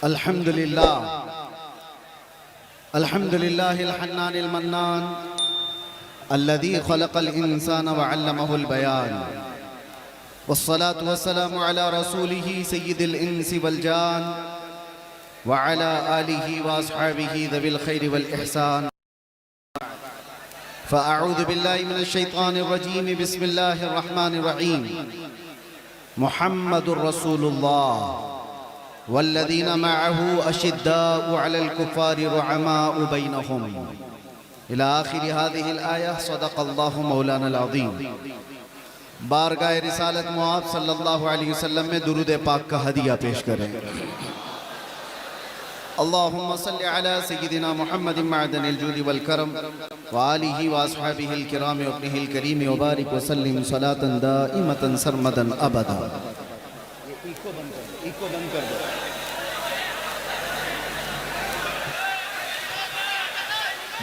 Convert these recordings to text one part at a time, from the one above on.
अल्हम्दुलिल्लाह अल्हम्दुलिल्लाहिल हन्नानिल मन्नान अल्लज़ी खलक़ल इंसान व अल्लमहुल बयान वस्सलातु वस्सलामु अला रसूलिही सय्यिदिल इंसी वल जान व अला आलिही व अस्हाबिही ज़विल खैरि वल इहसान फ़अऊज़ु बिल्लाहि मिनश शैतानिर रजीम बिस्मिल्लाहिर रहमानिर रहीम मुहम्मदुर रसूलुल्लाह वल्लज़ीना मअहू अशिद्दाउ अलल कुफ़ारि रुहमाउ बैनहुम इला आखिरि हाज़िहिल आया सदक़ल्लाहु मौलाना अज़ीम। बारगाह रिसालत मुआब सल्लल्लाहु अलैहि वसल्लम में दुरूद पाक का हदिया पेश करें। अल्लाहुम्मा सल्लि अला सय्यिदिना मुहम्मदिन मअदनिल जूदि वल करम व आलिहि व अस्हाबिहिल किराम व इब्निहिल करीम व बारिक व सल्लिम सलातन दाइमतन सरमदन अबदा। इको बंद कर दो।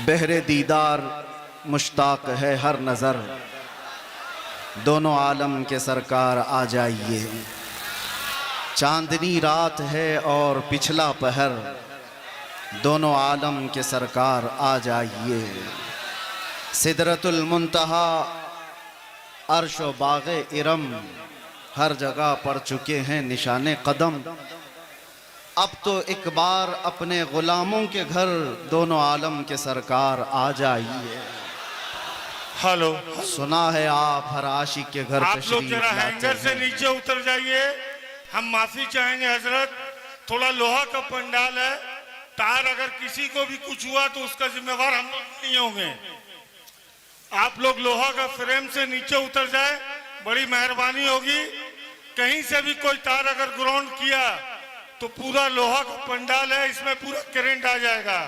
बहरे दीदार मुश्ताक है हर नज़र, दोनों आलम के सरकार आ जाइए। चांदनी रात है और पिछला पहर, दोनों आलम के सरकार आ जाइए। सिदरतुल मुंतहा अर्श व बाग़े इरम, हर जगह पड़ चुके हैं निशाने कदम। अब तो एक बार अपने गुलामों के घर दोनों आलम के सरकार आ जाइए। हेलो, सुना है आप हर आशिक के घर आप लोग जरा हैंगर से नीचे उतर जाइए। हम माफी चाहेंगे हजरत, थोड़ा लोहा का पंडाल है, तार अगर किसी को भी कुछ हुआ तो उसका जिम्मेवार हम लोग नहीं होंगे। आप लोग लोहा का फ्रेम से नीचे उतर जाए, बड़ी मेहरबानी होगी। कहीं से भी कोई तार अगर ग्राउंड किया तो पूरा लोहा का पंडाल है, इसमें पूरा करंट आ जाएगा।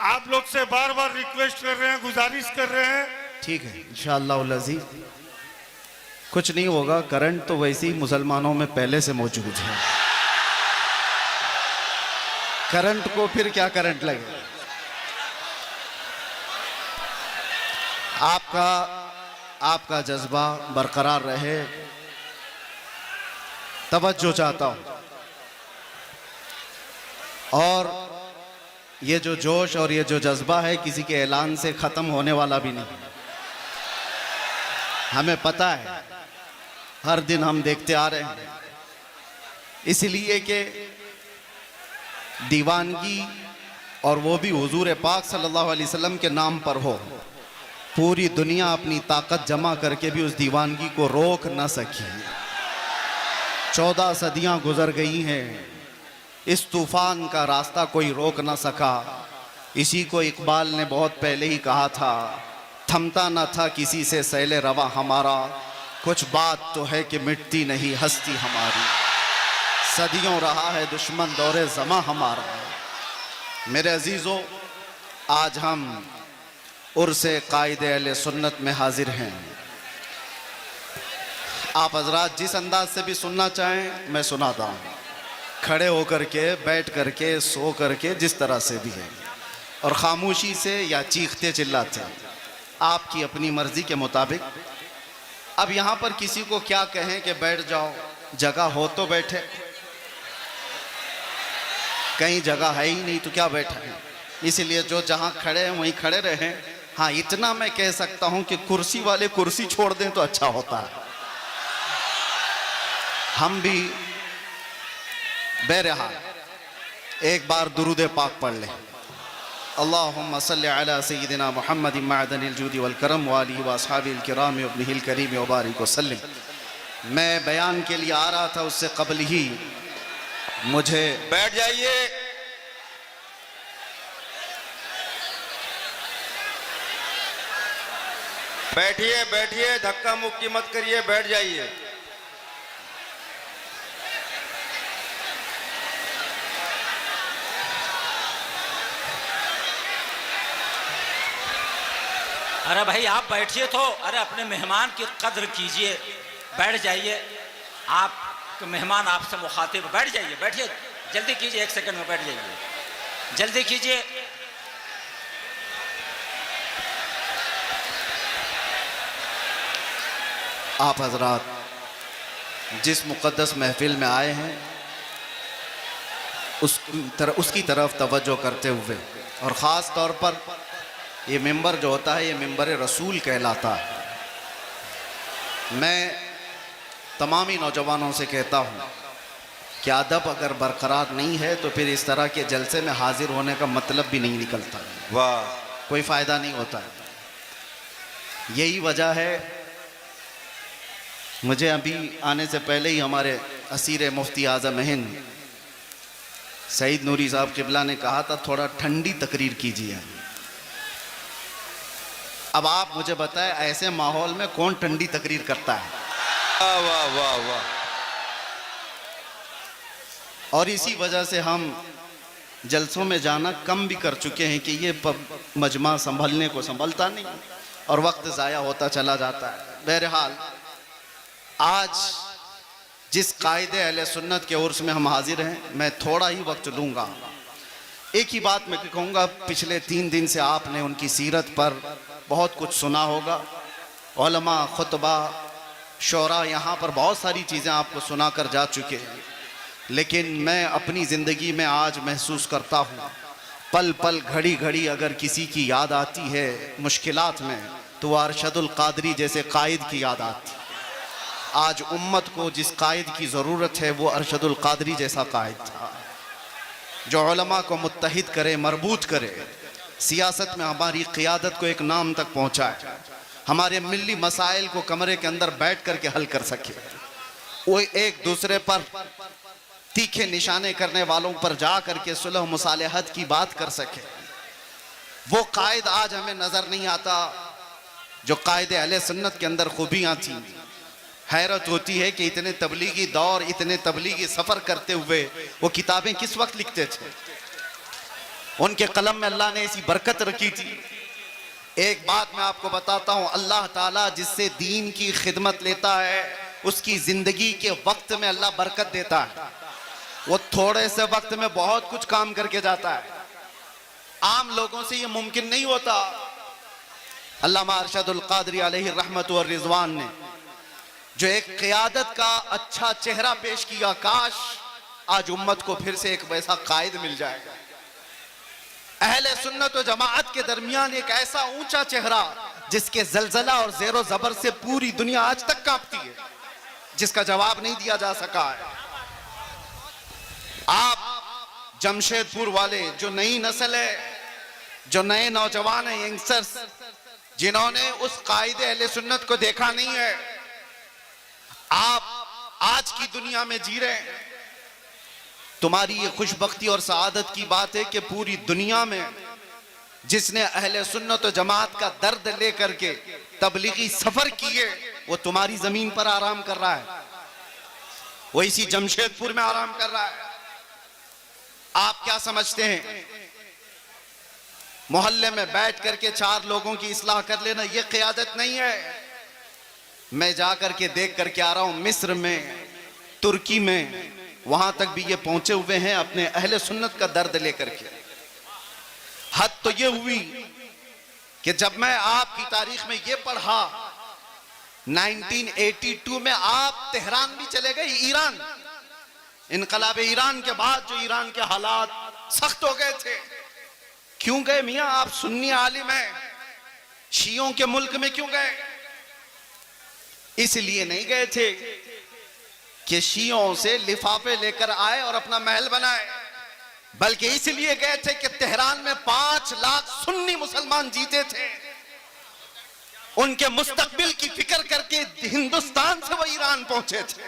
आप लोग से बार बार रिक्वेस्ट कर रहे हैं, गुजारिश कर रहे हैं। ठीक है, इंशाअल्लाह अज़ीज़ कुछ नहीं होगा। करंट तो वैसे ही मुसलमानों में पहले से मौजूद है, करंट को फिर क्या करंट लगे। आपका जज्बा बरकरार रहे, तवज्जो चाहता हूं। और ये जो जोश और ये जो जज्बा है किसी के ऐलान से ख़त्म होने वाला भी नहीं। हमें पता है, हर दिन हम देखते आ रहे हैं, इसलिए कि दीवानगी और वो भी हुजूर पाक सल्लल्लाहु अलैहि वसल्लम के नाम पर हो। पूरी दुनिया अपनी ताकत जमा करके भी उस दीवानगी को रोक न सकी। 14 सदियां गुजर गई हैं, इस तूफान का रास्ता कोई रोक ना सका। इसी को इकबाल ने बहुत पहले ही कहा था, थमता न था किसी से सैले रवा हमारा, कुछ बात तो है कि मिटती नहीं हस्ती हमारी। सदियों रहा है दुश्मन दौरे ज़मा हमारा। मेरे अजीज़ों, आज हम उर्से कायदे अहले सुन्नत में हाजिर हैं। आप हजरात जिस अंदाज से भी सुनना चाहें मैं सुनाता हूँ, खड़े होकर के, बैठ करके, सो करके, जिस तरह से भी है, और ख़ामोशी से या चीखते चिल्लाते, आपकी अपनी मर्ज़ी के मुताबिक। अब यहाँ पर किसी को क्या कहें कि बैठ जाओ, जगह हो तो बैठे, कहीं जगह है ही नहीं तो क्या बैठा है। इसलिए जो जहाँ खड़े हैं वहीं खड़े रहें। हाँ, इतना मैं कह सकता हूँ कि कुर्सी वाले कुर्सी छोड़ दें तो अच्छा होता है। हम भी बहरहाल एक बार दुरूद पाक पढ़ लें। अल्लाहुम्मा सल्लि अला सय्यिदिना मुहम्मदिन मअदनिल जूदि वल करम व आलिहि व अस्हाबिल किराम व इब्निहिल करीम व बारिक व सल्लिम। मैं बयान के लिए आ रहा था, उससे कबल ही मुझे बैठ जाइए। बैठिए बैठिए, धक्का मुक्की मत करिए, बैठ जाइए। अरे भाई आप बैठिए तो, अरे अपने मेहमान की कद्र कीजिए, बैठ जाइए। आप मेहमान आपसे मुखातिब, बैठ जाइए, बैठिए, जल्दी कीजिए, 1 सेकंड में बैठ जाइए, जल्दी कीजिए। आप हजरात जिस मुक़द्दस महफिल में आए हैं उसकी तरफ तवज्जो करते हुए, और ख़ास तौर पर ये मिंबर जो होता है ये मिंबर रसूल कहलाता है। मैं तमामी नौजवानों से कहता हूँ कि अदब अगर बरकरार नहीं है तो फिर इस तरह के जलसे में हाजिर होने का मतलब भी नहीं निकलता, वाह, कोई फ़ायदा नहीं होता है। यही वजह है, मुझे अभी आने से पहले ही हमारे असीर मुफ्ती आज़म हिंद सईद नूरी साहब क़िबला ने कहा था थोड़ा ठंडी तकरीर कीजिए। अब आप मुझे बताएं ऐसे माहौल में कौन ठंडी तकरीर करता है? वाह वाह वाह वाह। और इसी वजह से हम जलसों में जाना कम भी कर चुके हैं कि ये मजमा संभलने को संभलता नहीं और वक्त ज़ाया होता चला जाता है। बहरहाल आज जिस कायदे अहले सुन्नत के उर्स में हम हाजिर हैं, मैं थोड़ा ही वक्त लूँगा। एक ही बात मैं कहूँगा, पिछले 3 दिन से आपने उनकी सीरत पर बहुत कुछ सुना होगा। उलमा, खुतबा, शोरा, यहाँ पर बहुत सारी चीज़ें आपको सुना कर जा चुके हैं, लेकिन मैं अपनी ज़िंदगी में आज महसूस करता हूँ, पल पल घड़ी घड़ी अगर किसी की याद आती है मुश्किलात में तो वह अरशदुल कादरी जैसे कायद की याद आती है। आज उम्मत को जिस कायद की ज़रूरत है वो अरशदुल कादरी जैसा कायद था, जो उलमा को मुत्तहिद करे, मरबूत करे, सियासत में हमारी क़ियादत को एक नाम तक पहुँचाए, हमारे मिली मसाइल को कमरे के अंदर बैठ कर के हल कर सके, वो एक दूसरे पर तीखे निशाने करने वालों पर जा कर के सुलह मुसालहत की बात कर सके। वो कायद आज हमें नज़र नहीं आता जो कायदे अहले सुन्नत के अंदर खूबियाँ थीं। हैरत होती है कि इतने तबलीगी दौर, इतने तबलीगी सफ़र करते हुए वो किताबें किस वक्त लिखते थे। उनके कलम में अल्लाह ने ऐसी बरकत रखी थी। एक बात मैं आपको बताता हूँ, अल्लाह ताला जिससे दीन की खिदमत लेता है उसकी ज़िंदगी के वक्त में अल्लाह बरकत देता है। वो थोड़े से वक्त में बहुत कुछ काम करके जाता है। आम लोगों से ये मुमकिन नहीं होता। अल्लामा अरशदुल कादरी अलैहि रहमत व रिज़वान ने जो एक क़ियादत का अच्छा चेहरा पेश किया, काश आज उम्मत को फिर से एक वैसा कायद मिल जाएगा। अहले सुन्नत व जमाअत के दरमियान एक ऐसा ऊंचा चेहरा जिसके जलजला और ज़ेरो ज़बर से पूरी दुनिया आज तक कांपती है, जिसका जवाब नहीं दिया जा सका है। आप जमशेदपुर वाले, जो नई नस्ल है, जो नए नौजवान हैं, यंगस्टर्स, जिन्होंने उस कायदे अहले सुन्नत को देखा नहीं है, आप आज की दुनिया में जी रहे हैं। तुम्हारी ये खुशबख्ती और सआदत की बात है कि पूरी दुनिया में जिसने अहले सुन्नत व जमात का दर्द लेकर के तबलीगी सफर किए वो तुम्हारी जमीन पर आराम कर रहा है, वो इसी जमशेदपुर में आराम कर रहा है। आप क्या समझते हैं मोहल्ले में बैठ करके 4 लोगों की इस्लाह कर लेना ये क़ियादत नहीं है। मैं जाकर के देख करके आ रहा हूं, मिस्र में, तुर्की में, वहां तक भी ये पहुंचे हुए हैं अपने अहले सुन्नत का दर्द लेकर के। हद तो ये हुई कि जब मैं आपकी तारीख में ये पढ़ा 1982 में आप तेहरान भी चले गए, ईरान, इनकलाब ईरान के बाद जो ईरान के हालात सख्त हो गए थे। क्यों गए मियां? आप सुन्नी आलिम हैं, शियों के मुल्क में क्यों गए? इसलिए नहीं गए थे कि शियों से लिफाफे लेकर आए और अपना महल बनाए, बल्कि इसलिए गए थे कि तेहरान में 5 लाख सुन्नी मुसलमान जीते थे। उनके मुस्तकबिल की फिक्र करके हिंदुस्तान से वो ईरान पहुंचे थे।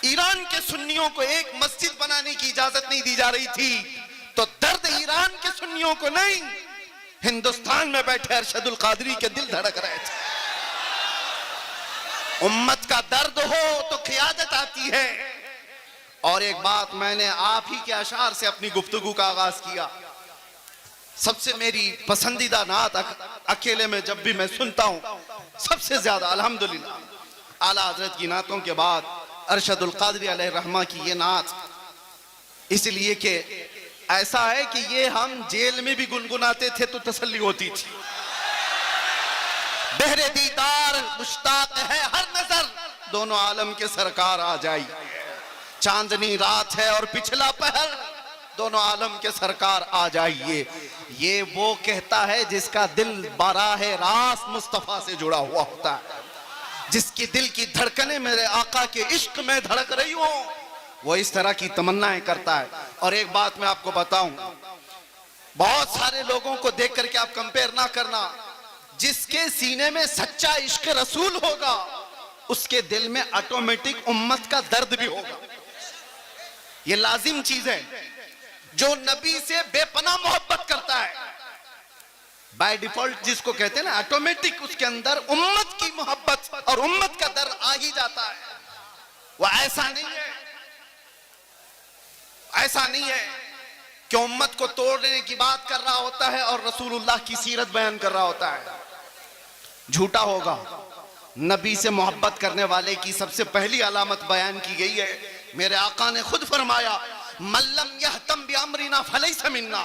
ईरान के सुन्नियों को एक मस्जिद बनाने की इजाजत नहीं दी जा रही थी, तो दर्द ईरान के सुन्नियों को नहीं, हिंदुस्तान में बैठे अरशदुल कादरी के दिल धड़क रहे थे। उम्मत का दर्द हो तो क़ियादत आती है। और एक बात, मैंने आप ही के अशार से अपनी गुफ्तगू का आगाज किया। सबसे मेरी पसंदीदा नात अकेले में जब भी मैं सुनता हूं, सबसे ज्यादा अल्हम्दुलिल्लाह आला हजरत की नातों के बाद अरशदुल कादरी अलैहि रहमा की ये नात, इसलिए कि ऐसा है कि ये हम जेल में भी गुनगुनाते थे तो तसल्ली होती थी। बहरे दीदार मुश्ताक है हर नजर, दोनों आलम के सरकार आ जाइए। चांदनी रात है और पिछला पहर, दोनों आलम के सरकार आ जाइए। ये वो कहता है जिसका दिल बाराह रास मुस्तफा से जुड़ा हुआ होता है, जिसकी दिल की धड़कनें मेरे आका के इश्क में धड़क रही हो, वो इस तरह की तमन्नाएं करता है। और एक बात मैं आपको बताऊं, बहुत सारे लोगों को देख करके आप कंपेयर ना करना। जिसके सीने में सच्चा इश्क रसूल होगा, उसके दिल में ऑटोमेटिक उम्मत का दर्द भी होगा। ये लाजिम चीज है। जो नबी से बेपनाह मोहब्बत करता है, बाय डिफॉल्ट जिसको कहते हैं ना, ऑटोमेटिक उसके अंदर उम्मत की मोहब्बत और उम्मत का दर्द आ ही जाता है। वो ऐसा नहीं है, ऐसा नहीं है कि उम्मत को तोड़ने की बात कर रहा होता है और रसूलुल्लाह की सीरत बयान कर रहा होता है। झूठा होगा। नबी से मोहब्बत करने वाले की सबसे पहली अलामत बयान की गई है। मेरे आका ने खुद फरमाया, मल्लम यहतम बिअमरिना फलैसा मिन्ना।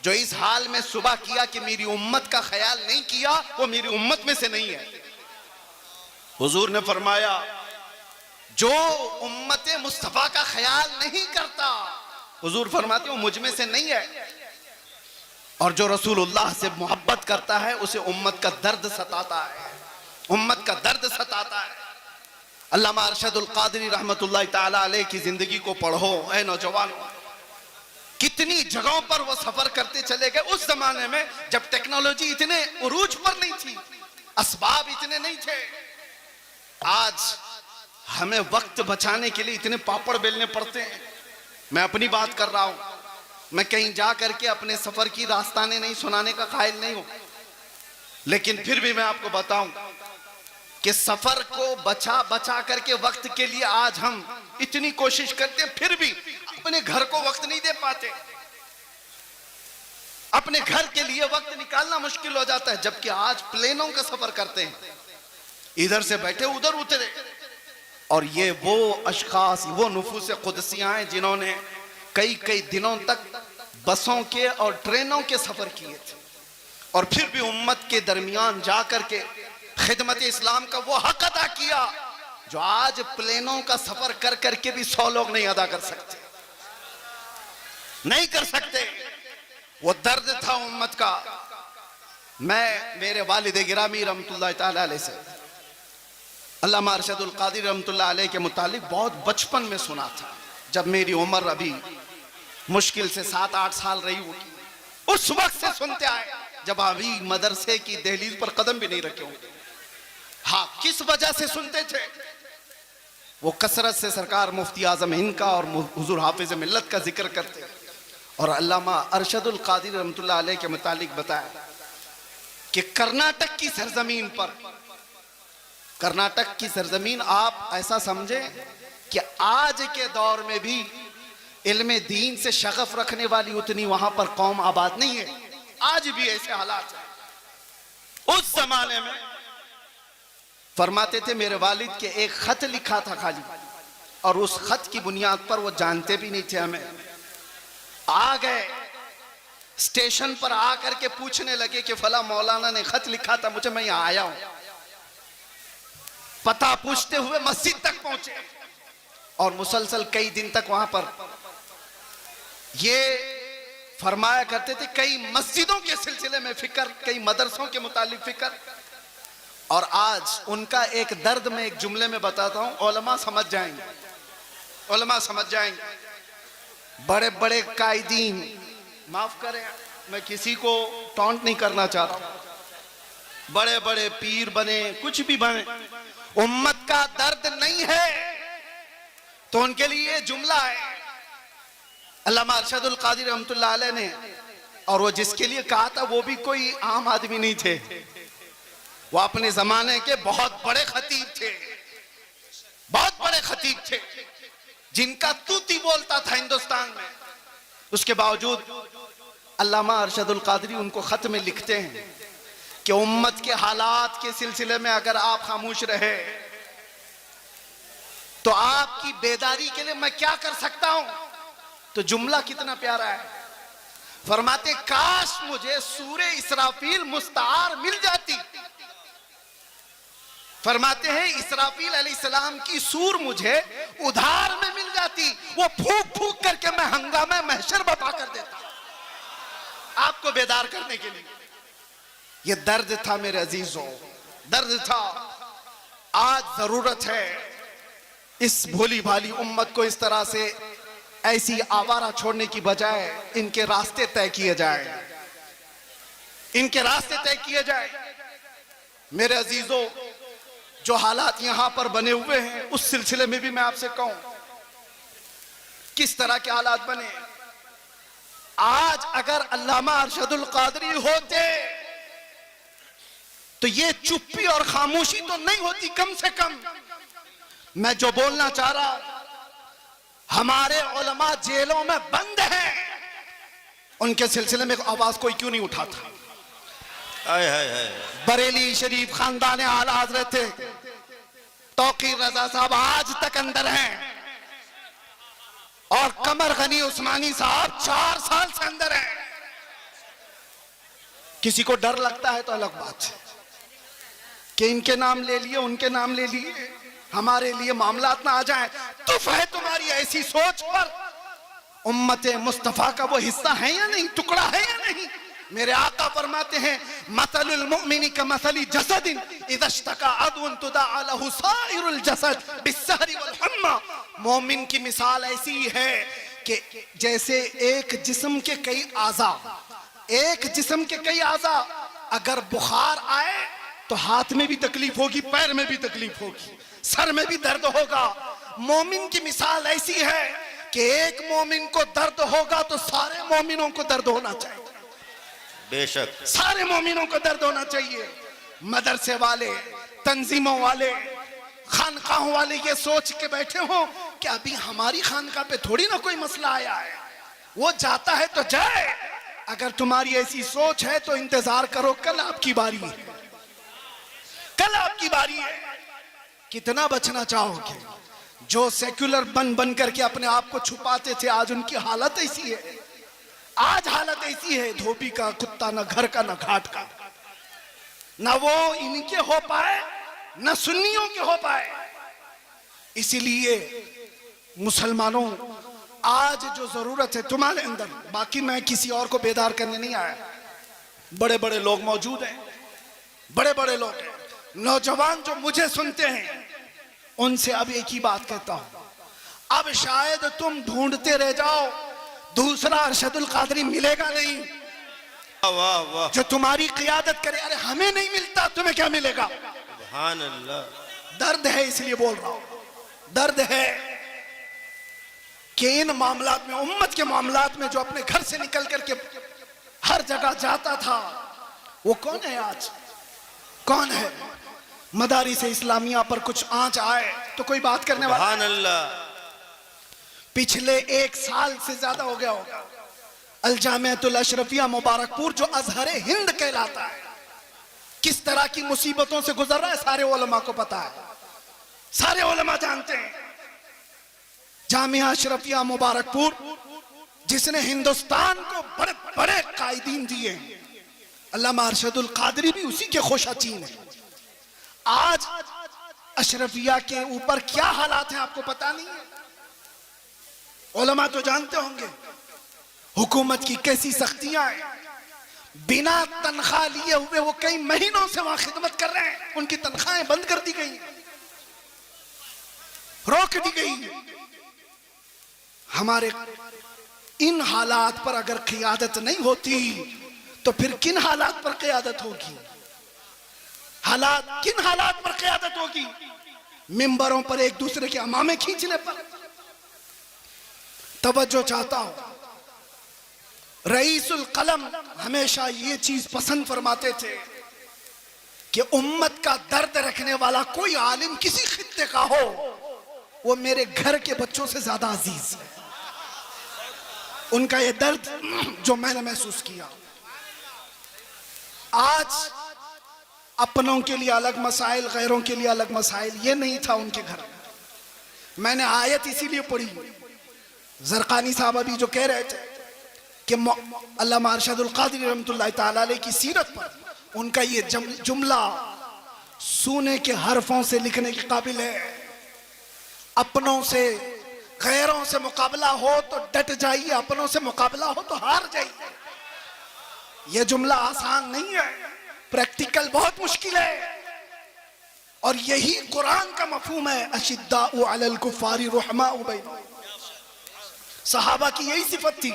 जो इस हाल में सुबह किया कि मेरी उम्मत का ख्याल नहीं किया, वो मेरी उम्मत में से नहीं है। हुजूर ने फरमाया, जो उम्मत मुस्तफा का ख्याल नहीं करता, हुजूर फरमाते हो मुझ में से नहीं है। और जो रसूलुल्लाह से मोहब्बत करता है, उसे उम्मत का दर्द सताता है, उम्मत का दर्द सताता है। अल्लामा अरशदुल कादरी रहमतुल्लाह ताला अलैह की जिंदगी को पढ़ो ऐ नौजवानों। कितनी जगहों पर वो सफर करते चले गए। उस जमाने में जब टेक्नोलॉजी इतने उरूज पर नहीं थी, असबाब इतने नहीं थे। आज हमें वक्त बचाने के लिए इतने पापड़ बेलने पड़ते हैं। मैं अपनी बात कर रहा हूं। मैं कहीं जा करके अपने सफर की दास्तानें नहीं सुनाने का कायल नहीं हूं, लेकिन फिर भी मैं आपको बताऊं कि सफर को बचा बचा करके वक्त के लिए आज हम इतनी कोशिश करते हैं, फिर भी अपने घर को वक्त नहीं दे पाते। अपने घर के लिए वक्त निकालना मुश्किल हो जाता है। जबकि आज प्लेनों का सफर करते हैं, इधर से बैठे उधर उतरे। और ये वो अशखास, वो नुफूस कुदसियां हैं जिन्होंने कई कई दिनों तक बसों के और ट्रेनों के सफर किए थे, और फिर भी उम्मत के दरमियान जाकर के खिदमत इस्लाम का वो हक अदा किया जो आज प्लेनों का सफर कर करके भी 100 लोग नहीं अदा कर सकते, नहीं कर सकते। वो दर्द था उम्मत का। मैं मेरे वालिद गिरामी रहमतुल्लाह ताला अलैह से अल्लामा अरशदुल कादिर रहमतुल्लाह अलैह के मुतालिक बहुत बचपन में सुना था, जब मेरी उम्र अभी मुश्किल से 7-8 साल रही होगी। उस वक्त से सुनते आए जब अभी मदरसे की दहलीज पर कदम भी नहीं रखे होंगे। हाँ, किस वजह से सुनते थे? वो कसरत से सरकार मुफ्ती आजम हिंद का और हुजूर हाफिज मिल्लत का जिक्र करते, और अल्लामा अरशदुल कादिर रहमतुल्लाह अलैह के मुतालिक बताया कि कर्नाटक की सरजमीन पर, कर्नाटक की सरजमीन आप ऐसा समझे कि आज के दौर में भी इल्मे दीन से शगफ रखने वाली उतनी वहां पर कौम आबाद नहीं है। आज भी ऐसे हालात हैं। उस जमाने में फरमाते थे, मेरे वालिद के एक खत लिखा था खाली, और उस खत की बुनियाद पर वो जानते भी नहीं थे हमें। आ गए स्टेशन पर आकर के पूछने लगे कि फला मौलाना ने खत लिखा था मुझे, मैं यहां आया हूं। पता पूछते हुए मस्जिद तक पहुंचे, और मुसलसल कई दिन तक वहां पर ये फरमाया करते थे, कई मस्जिदों के सिलसिले में फिक्र, कई मदरसों के मुतालिक फिक्र। और आज उनका एक दर्द मैं एक जुमले में बताता हूं, उलमा समझ जाएंगे, उलमा समझ जाएंगे। बड़े बड़े कायदीन, माफ करें मैं किसी को टॉन्ट नहीं करना चाहता, बड़े बड़े पीर बने, कुछ भी बने, उम्मत का दर्द नहीं है तो उनके लिए जुमला है। अल्लामा अरशदुल कादिर रहमतुल्लाह अलैह ने, और वो जिसके लिए कहा था वो भी कोई आम आदमी नहीं थे, वो अपने जमाने के बहुत बड़े खतीब थे, बहुत बड़े खतीब थे, जिनका तूती बोलता था हिंदुस्तान में। उसके बावजूद अल्लामा अरशदुल कादरी उनको खत में लिखते हैं कि उम्मत के हालात के सिलसिले में अगर आप खामोश रहे तो आपकी बेदारी के लिए मैं क्या कर सकता हूं। तो जुमला कितना प्यारा है, फरमाते, काश मुझे सूरे इसराफील मुस्तार मिल जाती फरमाते हैं इसराफील अलैहिस्सलाम की सूर मुझे उधार में मिल जाती, वो फूक फूक करके मैं हंगामा महशर बता कर देता, आपको बेदार करने के लिए। ये दर्द था मेरे अजीजों, दर्द था। आज जरूरत है इस भोली भाली उम्मत को इस तरह से ऐसी आवारा छोड़ने की बजाय इनके रास्ते तय किए जाए, इनके रास्ते तय किए जाए। मेरे अजीजों, जो हालात यहां पर बने हुए हैं उस सिलसिले में भी मैं आपसे कहूं, किस तरह के हालात बने। आज अगर अल्लामा अरशदुल कादरी होते तो ये चुप्पी और खामोशी तो नहीं होती। कम से कम मैं जो बोलना चाह रहा, हमारे उलमा जेलों में बंद हैं, उनके सिलसिले में आवाज कोई क्यों नहीं उठाता। बरेली शरीफ खानदान आला हजरत तौकीर रजा साहब आज तक अंदर हैं, और कमर गनी उस्मानी साहब 4 साल से अंदर हैं। किसी को डर लगता है तो अलग बात है कि इनके नाम ले लिए, उनके नाम ले लिए, हमारे लिए मामलात ना आ जाए। तो है तुम्हारी ऐसी सोच पर उम्मत मुस्तफा का वो हिस्सा है या नहीं, टुकड़ा है या नहीं। मेरे आका फरमाते हैं मसलुल मुमिनी का मसली जसदिन इज़ा इश्तका अदवन तुदाअ लहु साइरुल जसद बिस्सहरी वल हम्मा। मोमिन की मिसाल ऐसी है कि जैसे एक जिस्म के कई आज़ा, एक जिस्म के कई आज़ा, अगर बुखार आए तो हाथ में भी तकलीफ होगी, पैर में भी तकलीफ होगी, सर में भी दर्द होगा। मोमिन की मिसाल ऐसी है कि एक मोमिन को दर्द होगा तो सारे मोमिनों को दर्द होना चाहिए, बेशक सारे मोमिनों को दर्द होना चाहिए। मदरसे वाले, तंजीमों वाले, खानकाहों वाले ये सोच के बैठे हो कि अभी हमारी खानका पे थोड़ी ना कोई मसला आया है, वो जाता है तो जाए। अगर तुम्हारी ऐसी सोच है तो इंतजार करो, कल आपकी बारी है, कल आपकी बारी है। कितना बचना चाहोगे? जो सेक्युलर बन बन करके अपने आप को छुपाते थे, आज उनकी हालत ऐसी है, आज हालत ऐसी है, धोबी का कुत्ता, न घर का न घाट का। न वो इनके हो पाए न सुन्नियों के हो पाए। इसीलिए मुसलमानों, आज जो जरूरत है तुम्हारे अंदर, बाकी मैं किसी और को बेदार करने नहीं आया, बड़े बड़े लोग मौजूद हैं, बड़े बड़े लोग हैं, नौजवान जो मुझे सुनते हैं, उनसे अब एक ही बात कहता हूं, अब शायद तुम ढूंढते रह जाओ, दूसरा अरशदुल कादरी मिलेगा नहीं। वाह वाह, जो तुम्हारी क़ियादत करे। अरे हमें नहीं मिलता, तुम्हें क्या मिलेगा? सुभान अल्लाह। दर्द है, इसलिए बोल रहा हूं, दर्द है कि इन मामलात में, उम्मत के मामलात में, जो अपने घर से निकल करके हर जगह जाता था, वो कौन है आज? कौन है? मदारिस इस्लामिया पर कुछ आंच आए तो कोई बात करने वाला? सुभान अल्लाह। पिछले 1 साल से ज्यादा हो गया होगा, अल जामिअतुल अशरफिया मुबारकपुर, जो अजहरे हिंद कहलाता है, किस तरह की मुसीबतों से गुजर रहा है सारे उलमा को पता है, सारे उलमा जानते हैं। जामिया अशरफिया मुबारकपुर, जिसने हिंदुस्तान को बड़े बड़े कायदीन दिए, अल्लामा अरशदुल कादरी भी उसी के खोशाचीन है। आज अशरफिया के ऊपर क्या हालात हैं आपको पता नहीं है? उलमा तो जानते होंगे, हुकूमत की कैसी सख्तियां हैं, बिना तनख्वाह लिए हुए वो कई महीनों से वहां खिदमत कर रहे हैं, उनकी तनख्वाहें बंद कर दी गई, रोक दी गई। हमारे इन हालात पर अगर क़ियादत नहीं होती तो फिर किन हालात पर क़ियादत होगी? हालात, किन हालात पर क़ियादत होगी? मिंबरों पर एक दूसरे के अमामे खींचने पर। तवज्जो चाहता हूं, रईसुल कलम हमेशा ये चीज पसंद फरमाते थे कि उम्मत का दर्द रखने वाला कोई आलिम किसी खित्ते का हो, वो मेरे घर के बच्चों से ज्यादा अजीज है। उनका ये दर्द जो मैंने महसूस किया, आज अपनों के लिए अलग मसाइल, गैरों के लिए अलग मसाइल, ये नहीं था उनके घर। मैंने आयत इसीलिए पढ़ी, ज़रक़ानी साहब अभी जो कह रहे थे कि अल्लामा अरशदुल कादरी रहमतुल्लाह तआला अलैह की सीरत पर उनका ये जुमला सोने के हरफों से लिखने के काबिल है। अपनों से गैरों से मुकाबला हो तो डट जाइए, अपनों से मुकाबला हो तो हार जाइए। यह जुमला आसान नहीं है, प्रैक्टिकल बहुत मुश्किल है। और यही कुरान का मफहूम है, अशिद्दाउ अलल कुफारी रुहमाउ बैनहुम। सहाबा की यही सिफत थी,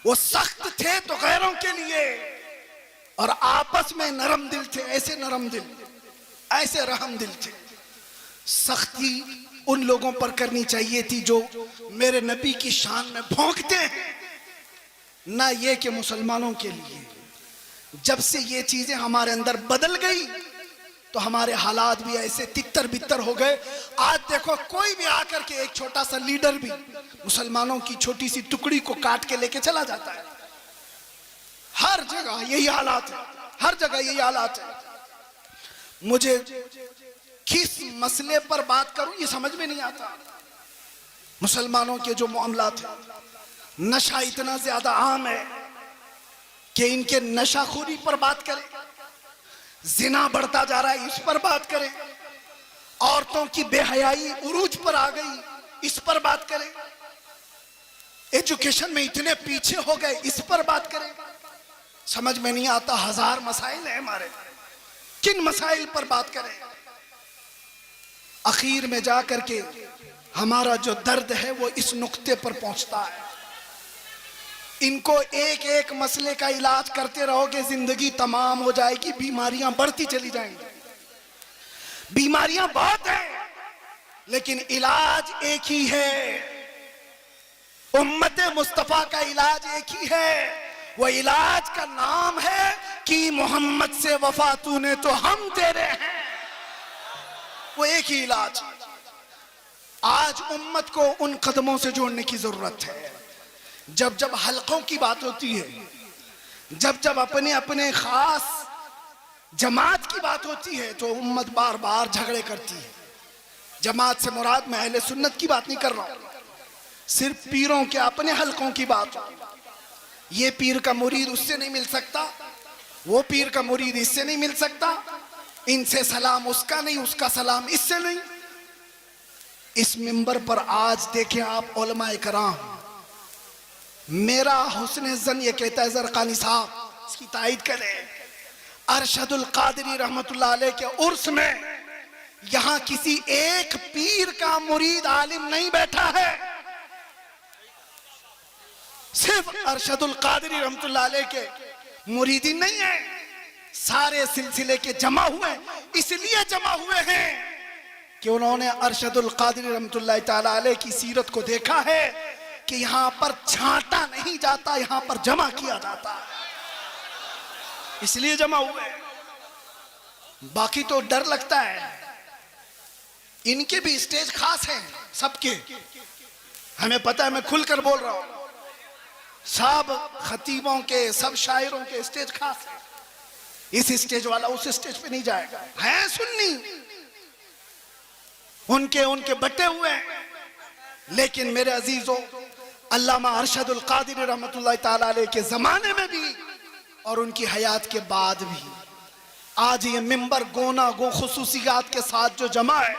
वो सख्त थे तो गैरों के लिए और आपस में नरम दिल थे। ऐसे नरम दिल, ऐसे रहम दिल थे। सख्ती उन लोगों पर करनी चाहिए थी जो मेरे नबी की शान में भौंकते हैं, ना ये कि मुसलमानों के लिए। जब से ये चीजें हमारे अंदर बदल गई तो हमारे हालात भी ऐसे तितर बितर हो गए। आज देखो, कोई भी आकर के, एक छोटा सा लीडर भी मुसलमानों की छोटी सी टुकड़ी को काट के लेके चला जाता है। हर जगह यही हालात है, हर जगह यही हालात है। मुझे किस मसले पर बात करूं ये समझ में नहीं आता। मुसलमानों के जो मामलात हैं, नशा इतना ज्यादा आम है कि इनके नशाखोरी पर बात करें, जिना बढ़ता जा रहा है इस पर बात करें, औरतों की बेहयाई उरूज पर आ गई इस पर बात करें, एजुकेशन में इतने पीछे हो गए इस पर बात करें। समझ में नहीं आता, हजार मसाइल हैं हमारे, किन मसाइल पर बात करें। आखिर में जाकर के हमारा जो दर्द है वो इस नुक्ते पर पहुंचता है। इनको एक एक मसले का इलाज करते रहोगे, जिंदगी तमाम हो जाएगी, बीमारियां बढ़ती चली जाएंगी। बीमारियां बहुत हैं लेकिन इलाज एक ही है। उम्मते मुस्तफा का इलाज एक ही है, वो इलाज का नाम है कि मोहम्मद से वफा तूने तो हम तेरे हैं। वो एक ही इलाज। आज उम्मत को उन कदमों से जोड़ने की जरूरत है। जब जब हलकों की बात होती है, जब जब अपने अपने खास जमात की बात होती है तो उम्मत बार बार झगड़े करती है। जमात से मुराद मैं अहले सुन्नत की बात नहीं कर रहा हूं, सिर्फ पीरों के अपने हलकों की बात। ये पीर का मुरीद उससे नहीं मिल सकता, वो पीर का मुरीद इससे नहीं मिल सकता, इनसे सलाम उसका नहीं, उसका सलाम इससे नहीं। इस मिंबर पर आज देखें आप उलमाए कराम, मेरा हुस्न ज़न ये कहता है, ज़रक़ानी साहब इसकी तायीद करें, अरशदुल कादरी रहमतुल्लाह अलैह के उर्स में यहां किसी एक पीर का मुरीद आलिम नहीं बैठा है, सिर्फ अरशदुल कादरी रहमतुल्लाह अलैह के मुरीदी नहीं है, सारे सिलसिले के जमा हुए। इसलिए जमा हुए हैं कि उन्होंने अरशदुल कादरी रहमतुल्लाह ताला अलैह की सीरत को देखा है कि यहां पर छांटा नहीं जाता, यहां पर जमा किया जाता है, इसलिए जमा हुए। बाकी तो डर लगता है, इनके भी स्टेज खास हैं सबके, हमें पता है, मैं खुलकर बोल रहा हूं। सब खतीबों के, सब शायरों के स्टेज खास है। इस स्टेज वाला उस स्टेज पे नहीं जाएगा, है सुन्नी, उनके बटे हुए हैं। लेकिन मेरे अजीजों, अल्लामा अरशदुल कादिरी रहमतुल्लाह ताला अलैह के जमाने में भी और उनकी हयात के बाद भी आज ये मिंबर गोना गो खुसूसियात के साथ जो जमा है,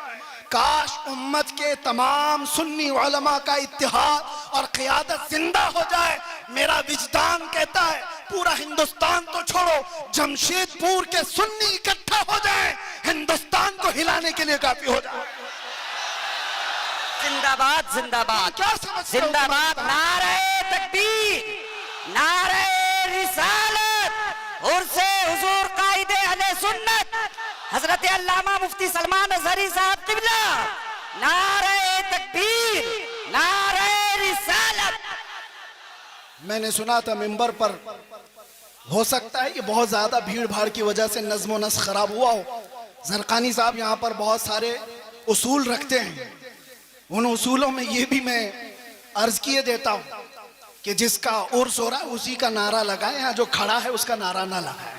काश उम्मत के तमाम सुन्नी उलमा का इत्तिहाद और क़ियादत जिंदा हो जाए। मेरा विजदान कहता है पूरा हिंदुस्तान तो छोड़ो, जमशेदपुर के सुन्नी इकट्ठा हो जाए, हिंदुस्तान को हिलाने के लिए काफी हो जाए। जिंदाबाद जिंदाबाद क्या समझते हो? जिंदाबाद, नारे तकबीर, नारे रिसालत और से हुजूर कायदे अहले सुन्नत हजरत अल्लामा मुफ्ती सलमान अजहरी साहब किबला, नारे तकबीर, नारे रिसालत। मैंने सुना था मिंबर पर, हो सकता है कि बहुत ज्यादा भीड़ भाड़ की वजह से नज़्म नस्ख खराब हुआ हो। ज़रक़ानी साहब यहाँ पर बहुत सारे उसूल रखते हैं, उन उसूलों में ये भी मैं अर्ज किए देता हूँ कि जिसका उर्स हो रहा है उसी का नारा लगाए, यहाँ जो खड़ा है उसका नारा ना लगाए,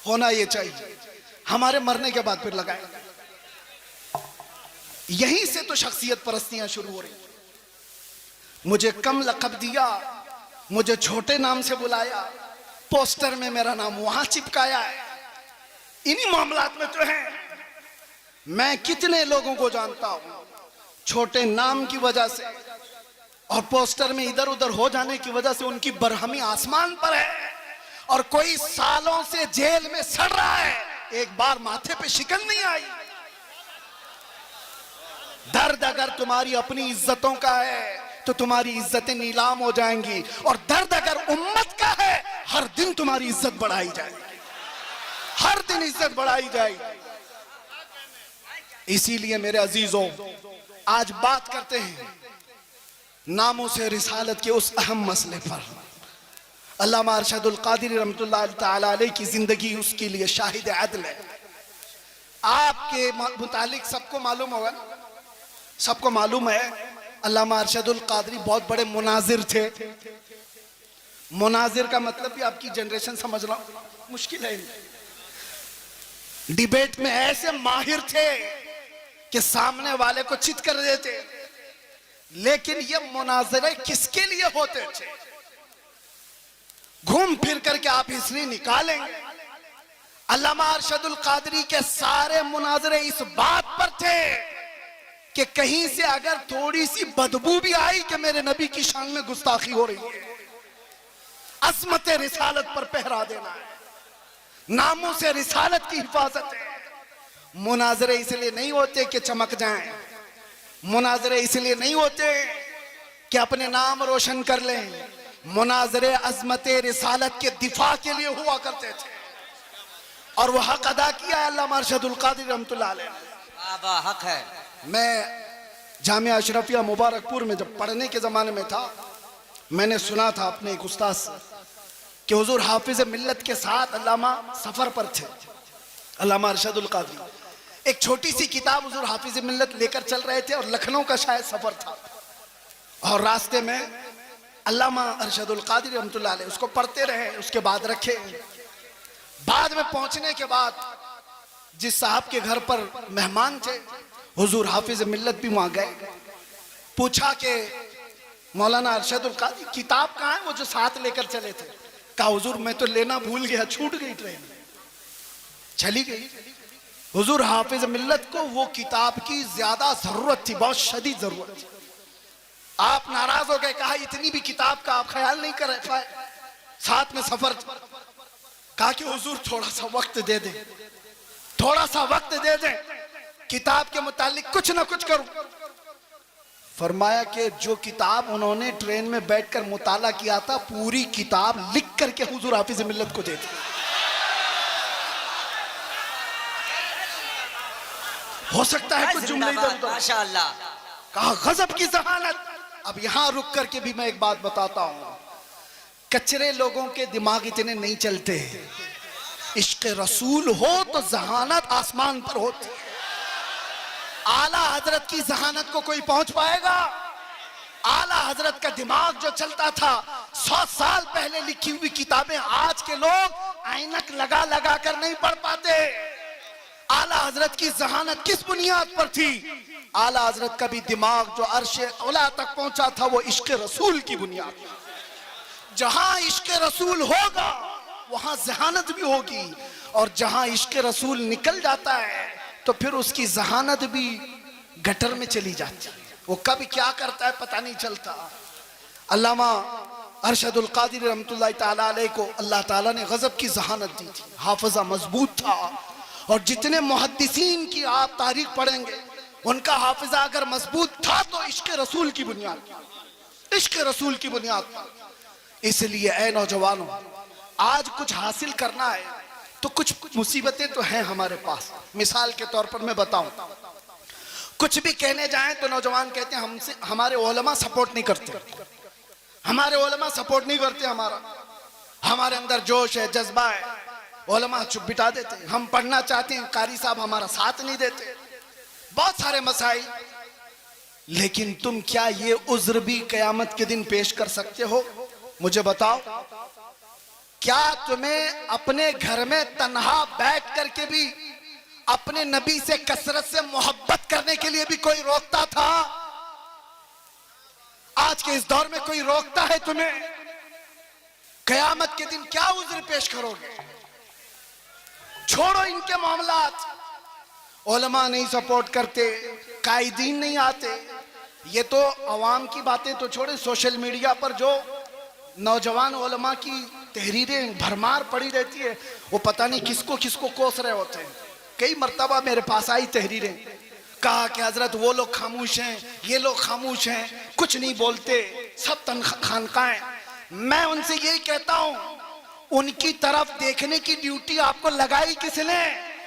होना ये चाहिए। हमारे मरने के बाद फिर लगाए। यहीं से तो शख्सियत परस्तियां शुरू हो रही। मुझे कम लक़ब दिया, मुझे छोटे नाम से बुलाया, पोस्टर में मेरा नाम वहां चिपकाया है। इन्हीं मामलात में तो है। मैं कितने लोगों को जानता हूं छोटे नाम की वजह से और पोस्टर में इधर उधर हो जाने की वजह से उनकी बरहमी आसमान पर है, और कोई सालों से जेल में सड़ रहा है, एक बार माथे पे शिकन नहीं आई। दर्द अगर तुम्हारी अपनी इज्जतों का है तो तुम्हारी इज्जतें नीलाम हो जाएंगी, और दर्द अगर उम्मत का है हर दिन तुम्हारी इज्जत बढ़ाई जाएगी, हर दिन इज्जत बढ़ाई जाएगी। इसीलिए मेरे अजीजों, आज बात करते हैं नामों से रिसालत के उस अहम मसले पर। अल्लामा अरशदुल क़ादिरी रहमतुल्लाह तआला अलैह की जिंदगी उसके लिए शाहिद अदल है। आपके मुतालिक सबको मालूम होगा ना, सबको मालूम है अल्लामा अरशदुल क़ादिरी बहुत बड़े मुनाजिर थे। मुनाजिर का मतलब भी आपकी जनरेशन समझना मुश्किल है। डिबेट में ऐसे माहिर थे कि सामने वाले को चित कर देते, लेकिन ये मुनाजरे किसके लिए होते थे? घूम फिर करके आप हिस्ट्री निकालेंगे, अल्लामा अरशदुल क़ादिरी के सारे मुनाजरे इस बात पर थे कि कहीं से अगर थोड़ी सी बदबू भी आई कि मेरे नबी की शान में गुस्ताखी हो रही है, अज़मत रिसालत पर पहरा देना है, नामों से रिसालत की हिफाजत है। मुनाजरे इसलिए नहीं होते कि चमक जाएं, मुनाजरे इसलिए नहीं होते कि अपने नाम रोशन कर लें, मुनाजरे अज़मत रिसालत के दिफा के लिए हुआ करते थे, और वह हक अदा किया अल्लामा अरशदुल क़ादिरी रहमतुल्लाह अलैह। हक है। मैं जामिया अशरफिया मुबारकपुर में जब पढ़ने के ज़माने में था, मैंने सुना था अपने एक उस्ताद से कि हुजूर हाफिज मिल्लत के साथ अल्लामा सफ़र पर थे, अल्लामा अरशदुल क़ादिरी। एक छोटी सी किताब हुजूर हाफिज मिल्लत लेकर चल रहे थे और लखनऊ का शायद सफ़र था, और रास्ते में अल्लामा अरशदुल क़ादिरी रहमतुल्लाह अलैह उसको पढ़ते रहे, उसके बाद रखे। बाद में पहुंचने के बाद जिस साहब के घर पर मेहमान थे, हुजूर हाफिज मिल्लत भी वहां गए। पूछा कि मौलाना अरशदुल क़ादिरी किताब कहाँ है, वो जो साथ लेकर चले थे? कहा हुजूर मैं तो लेना भूल गया, छूट गई, ट्रेन चली गई। हुजूर हाफिज मिल्लत को वो किताब की ज्यादा जरूरत थी, बहुत शदीद जरूरत थी। आप नाराज हो गए, कहा इतनी भी किताब का आप ख्याल नहीं कर पाए, साथ में सफर। कहा कि हुजूर थोड़ा सा वक्त दे दें, थोड़ा सा वक्त दे दें, किताब के मुतालिक कुछ ना कुछ करूं। फरमाया कि जो किताब उन्होंने ट्रेन में बैठकर मुताला किया था, पूरी किताब लिख करके हुजूर हाफिज मिल्लत को दे दी। हो सकता है कुछ जुमले इधर उधर। माशाअल्लाह। कहा गजब की जहानत। अब यहां रुक करके भी मैं एक बात बताता हूं, कचरे लोगों के दिमाग इतने नहीं चलते। इश्क रसूल हो तो जहानत आसमान पर होती है। आला हजरत की जहानत को कोई पहुंच पाएगा? आला हजरत का दिमाग जो चलता था, 100 साल पहले लिखी हुई किताबें आज के लोग ऐनक लगा लगा कर नहीं पढ़ पाते। आला हजरत की जहानत किस बुनियाद पर थी? आला हजरत का भी दिमाग जो अर्शे औला तक पहुंचा था, वो इश्क रसूल की बुनियाद पर। जहां इश्क रसूल होगा वहां जहानत भी होगी, और जहां इश्क रसूल निकल जाता है तो फिर उसकी जहानत भी गटर में चली जाती है। वो कभी क्या करता है पता नहीं चलता। अल्लामा अरशदुल क़ादिरी रहमतुल्लाह तआला अलैह को अल्लाह ताला ने गजब की जहानत दी थी, हाफिजा मजबूत था। और जितने मुहद्दिसीन की आप तारीख पढ़ेंगे, उनका हाफिजा अगर मजबूत था तो इश्क रसूल की बुनियाद, इश्क रसूल की बुनियाद पर। इसलिए ऐ नौजवानों, आज कुछ हासिल करना है तो कुछ मुसीबतें तो हैं हमारे पास। मिसाल के तौर पर मैं बताऊं, कुछ भी कहने जाएं तो नौजवान कहते हैं हमसे हमारे उलमा सपोर्ट नहीं करते, हमारे उलमा सपोर्ट नहीं करते, हमारे अंदर जोश है, जज्बा है, उलमा चुप बिठा देते हैं। हम पढ़ना चाहते हैं, कारी साहब हमारा साथ नहीं देते। बहुत सारे मसाइल। लेकिन तुम क्या ये उज्र भी कयामत के दिन पेश कर सकते हो? मुझे बताओ, क्या तुम्हें अपने घर में तन्हा बैठ करके भी अपने नबी से कसरत से मोहब्बत करने के लिए भी कोई रोकता था? आज के इस दौर में कोई रोकता है तुम्हें? कयामत के दिन क्या उज्र पेश करोगे? छोड़ो इनके मामलात। उलमा नहीं सपोर्ट करते, कायदीन नहीं आते, ये तो अवाम की बातें तो छोड़े, सोशल मीडिया पर जो नौजवान उलमा की तहरीरें भरमार पड़ी रहती है, वो पता नहीं किसको किसको कोस रहे होते हैं। कई मर्तबा मेरे पास आई तहरीरें, कहा कि हजरत वो लोग खामोश हैं, ये लोग खामोश हैं, कुछ नहीं बोलते, सब खानकाएं। मैं उनसे यही कहता हूं, उनकी तरफ देखने की ड्यूटी आपको लगाई किसने?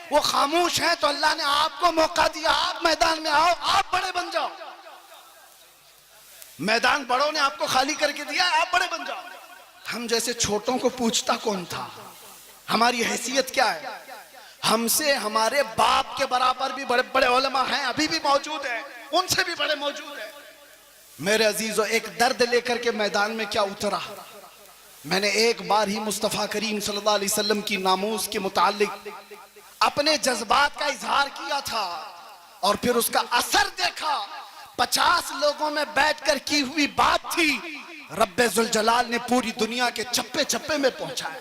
वो खामोश हैं तो अल्लाह ने आपको मौका दिया, आप मैदान में आओ, आप बड़े बन जाओ। मैदान बड़ों ने आपको खाली करके दिया, आप बड़े बन जाओ। हम जैसे छोटों को पूछता कौन था? हमारी हैसियत क्या है? हमसे हमारे बाप के बराबर भी बड़े बड़े उलमा हैं, अभी भी मौजूद हैं, उनसे भी बड़े मौजूद हैं। मेरे अजीजों, एक दर्द लेकर के मैदान में क्या उतरा। मैंने एक बार ही मुस्तफ़ा करीम सल्लल्लाहु अलैहि वसल्लम की नामूस के मुतालिक अपने जज्बात का इजहार किया था और फिर उसका असर देखा। 50 लोगों में बैठकर की हुई बात थी, रब्बे जुल जलाल ने पूरी दुनिया के चप्पे चप्पे में पहुंचाया।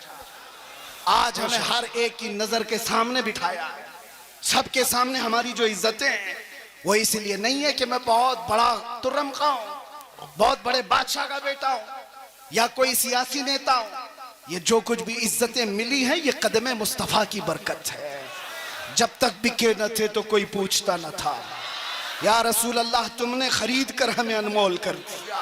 आज हमें हर एक की नजर के सामने बिठाया है। सबके सामने हमारी जो इज्जतें हैं वो इसलिए नहीं है कि मैं बहुत बड़ा तुर्रम का हूं, बहुत बड़े बादशाह का बेटा हूं या कोई सियासी नेता हूं। ये जो कुछ भी इज्जतें मिली हैं ये कदमे मुस्तफा की बरकत है। जब तक बिके न थे तो कोई पूछता न था, या रसूल अल्लाह तुमने खरीद कर हमें अनमोल कर दिया।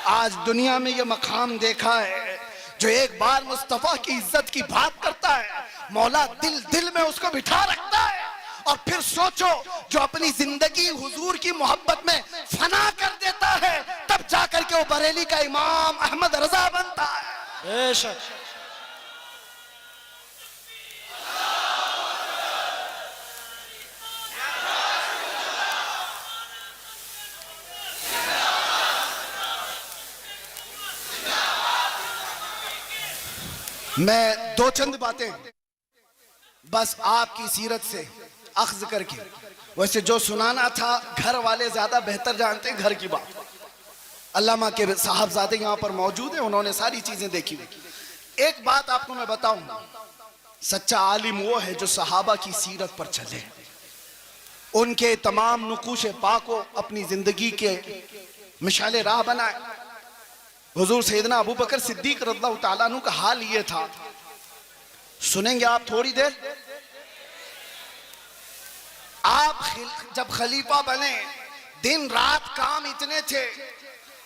आज दुनिया में ये मकाम देखा है, जो एक बार मुस्तफा की इज्जत की बात करता है, मौला दिल दिल में उसको बिठा रखता है। और फिर सोचो, जो अपनी जिंदगी हुजूर की मोहब्बत में फना कर देता है, तब जाकर के वो बरेली का इमाम अहमद रजा बनता है। बेशक मैं दो चंद बातें बस आपकी सीरत से अख्ज करके, वैसे जो सुनाना था घर वाले ज्यादा बेहतर जानते हैं घर की बात। अल्लामा के साहबजादे यहाँ पर मौजूद हैं, उन्होंने सारी चीजें देखी। एक बात आपको मैं बताऊं, सच्चा आलिम वो है जो सहाबा की सीरत पर चले, उनके तमाम नुकूश पा को अपनी जिंदगी के मिसाले राह बनाए। हुजूर सैयदना अबू बकर सिद्दीक रज़ियल्लाहु ताला अन्हु का हाल ये था, सुनेंगे आप थोड़ी देर। आप जब खलीफा बने, दिन रात काम इतने थे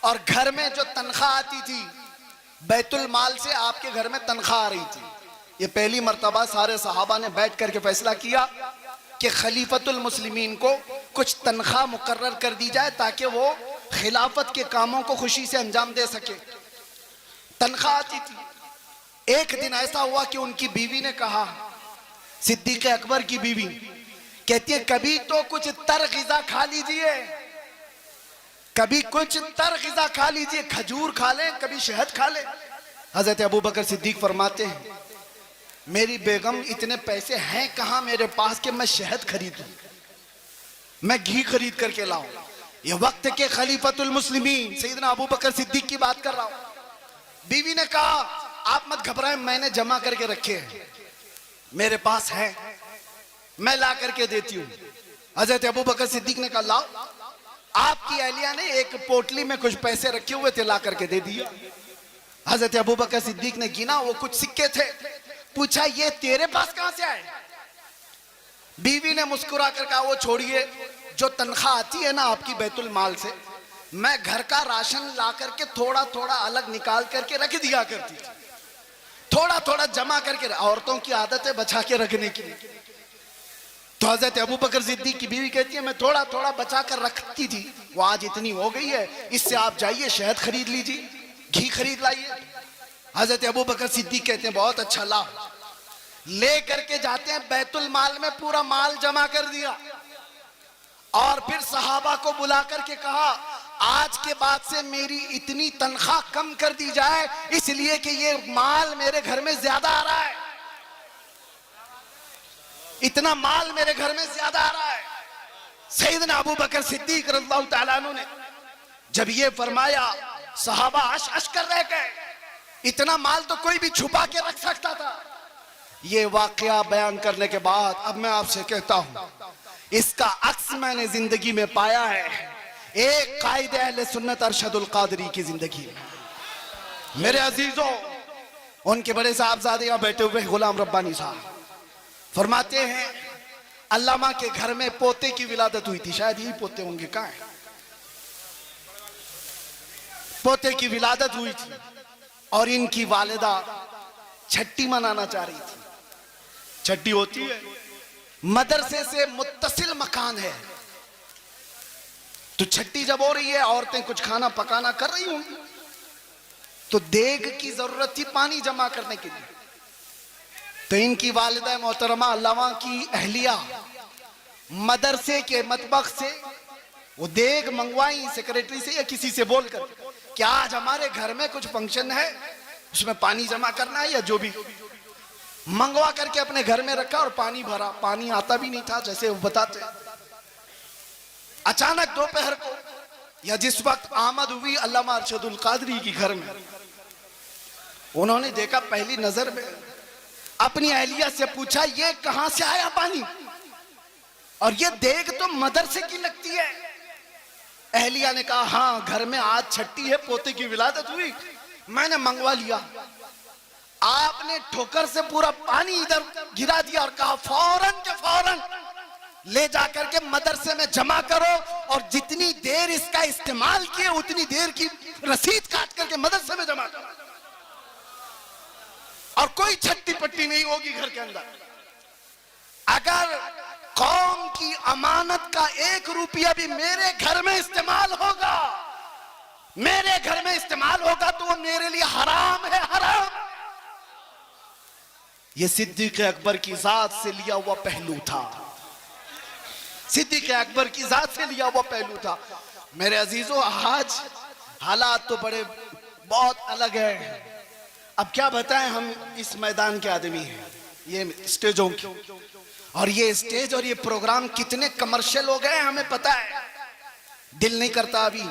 और घर में जो तनख्वाह आती थी, बैतुल माल से आपके घर में तनख्वाह आ रही थी। ये पहली मर्तबा सारे सहाबा ने बैठ करके फैसला किया कि खलीफतुल मुस्लिमीन को कुछ तनख्वाह मुकर्रर कर दी जाए ताकि वो खिलाफत के कामों को खुशी से अंजाम दे सके। तनख्वाह आती थी। एक दिन ऐसा हुआ कि उनकी बीवी ने कहा, सिद्दीक अकबर की बीवी कहती है, कभी तो कुछ तर ग़िज़ा खा लीजिए, कभी कुछ तर ग़िज़ा खा लीजिए, खजूर खा लें, कभी शहद खा लें। हजरत अबू बकर सिद्दीक फरमाते हैं, मेरी बेगम इतने पैसे हैं कहां मेरे पास कि मैं शहद खरीदूं, मैं घी खरीद करके लाऊं। ये वक्त के खलीफतुल मुस्लिमीन सैयदना अबू बकर सिद्दीक की बात कर रहा हूं। बीवी ने कहा, आप मत घबराएं, मैंने जमा करके रखे हैं, मेरे पास है, मैं ला करके देती हूं। हजरत अबू बकर सिद्दीक ने कहा, लाओ। आपकी अहलिया ने एक पोटली में कुछ पैसे रखे हुए थे, ला करके दे दिया। हजरत अबू बकर सिद्दीक ने गिना, वो कुछ सिक्के थे। पूछा, ये तेरे पास कहां से आए? बीवी ने मुस्कुरा कर कहा, वो छोड़िए, जो तनख्वाह आती है ना आपकी बैतुल माल से, मैं घर का राशन ला करके थोड़ा थोड़ा अलग निकाल करके रख दिया करती थी, थोड़ा थोड़ा जमा करके। औरतों की आदत है बचा के रखने की। तो हजरत अबू बकर सिद्दीक की बीवी कहती है, मैं थोड़ा थोड़ा बचा कर रखती थी, वो आज इतनी हो गई है, इससे आप जाइए शहद खरीद लीजिए, घी खरीद लाइए। हजरत अबू बकर सिद्दीक कहते हैं, बहुत अच्छा, लाओ। ले करके जाते हैं, बैतुल माल में पूरा माल जमा कर दिया और फिर सहाबा को बुला करके कहा, आज के बाद से मेरी इतनी तनख्वाह कम कर दी जाए, इसलिए कि ये माल मेरे घर में ज्यादा आ रहा है, इतना माल मेरे घर में ज्यादा आ रहा है। सैयदना अबू बकर सिद्दीक रज़ियल्लाहु ताला अन्हु ने जब ये फरमाया, सहाबा अश अश कर रह गए। इतना माल तो कोई भी छुपा के रख सकता था, ये वाकया बयान करने के बाद अब मैं आपसे कहता हूं, इसका अक्स मैंने जिंदगी में पाया है एक कायदे अहले सुन्नत अरशदुल कादरी की जिंदगी में। मेरे अजीजों, उनके बड़े साहबजादे यहां बैठे हुए गुलाम रब्बानी साहब फरमाते हैं अल्लामा के घर में पोते की विलादत हुई थी, शायद यही पोते होंगे, कहां है? पोते की विलादत हुई थी और इनकी वालिदा छठी मनाना चाह रही थी। छठी होती है, मदरसे से मुत्तसिल मकान है, तो छठी जब हो रही है औरतें कुछ खाना पकाना कर रही होंगी, तो देग की जरूरत थी पानी जमा करने के लिए। तो इनकी वालिदा मोहतरमा अल्लामा की अहलिया मदरसे के मतबख से वो देग मंगवाई सेक्रेटरी से या किसी से बोलकर कि आज हमारे घर में कुछ फंक्शन है, उसमें पानी जमा करना है, या जो भी मंगवा करके अपने घर में रखा और पानी भरा। पानी आता भी नहीं था जैसे वो बताते। अचानक दोपहर को या जिस वक्त आमद हुई अल्लामा अरशदुल कादरी की घर में, उन्होंने देखा पहली नजर में, अपनी अहलिया से पूछा ये कहां से आया पानी, और ये देग तो मदरसे की लगती है। अहलिया ने कहा हाँ, घर में आज छठी है, पोते की विलादत हुई, मैंने मंगवा लिया। आपने ठोकर से पूरा पानी इधर गिरा दिया और कहा फौरन के फौरन ले जाकर के मदरसे में जमा करो, और जितनी देर इसका इस्तेमाल किए उतनी देर की रसीद काट करके मदरसे में जमा करो, और कोई छट्टी पट्टी नहीं होगी घर के अंदर। अगर कौम की अमानत का 1 रुपया भी मेरे घर में इस्तेमाल होगा, मेरे घर में इस्तेमाल होगा, तो वो मेरे लिए हराम है, हराम। ये सिद्दीक अकबर की जात से लिया हुआ पहलू था, सिद्दीक अकबर की जात से लिया हुआ पहलू था। मेरे अजीजों, आज हालात तो बड़े बहुत अलग है। अब क्या बताएं, हम इस मैदान के आदमी हैं, ये स्टेजों की, और ये स्टेज और ये प्रोग्राम कितने कमर्शियल हो गए हमें पता है। दिल नहीं करता, अभी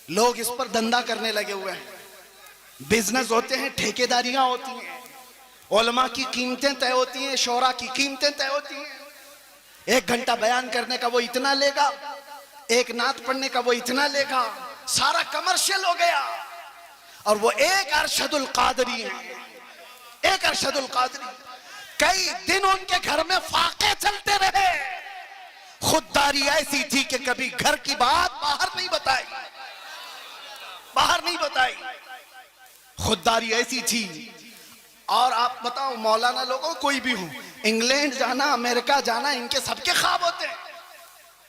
लोग इस पर धंधा करने लगे हुए हैं। बिजनेस होते हैं, ठेकेदारियां होती हैं, उलमा की कीमतें तय होती हैं, शोरा की कीमतें तय होती हैं। 1 घंटा बयान करने का वो इतना लेगा, 1 नात पढ़ने का वो इतना लेगा, सारा कमर्शियल हो गया। और वो एक अरशदुल कादरी है, एक अरशदुल कादरी, कई दिन उनके घर में फाके चलते रहे। खुददारी ऐसी थी कि कभी घर की बात बाहर नहीं बताई, बाहर नहीं बताई, खुददारी ऐसी थी। और आप बताओ मौलाना लोगों, कोई भी हो, इंग्लैंड जाना, अमेरिका जाना, इनके सबके ख्वाब होते हैं।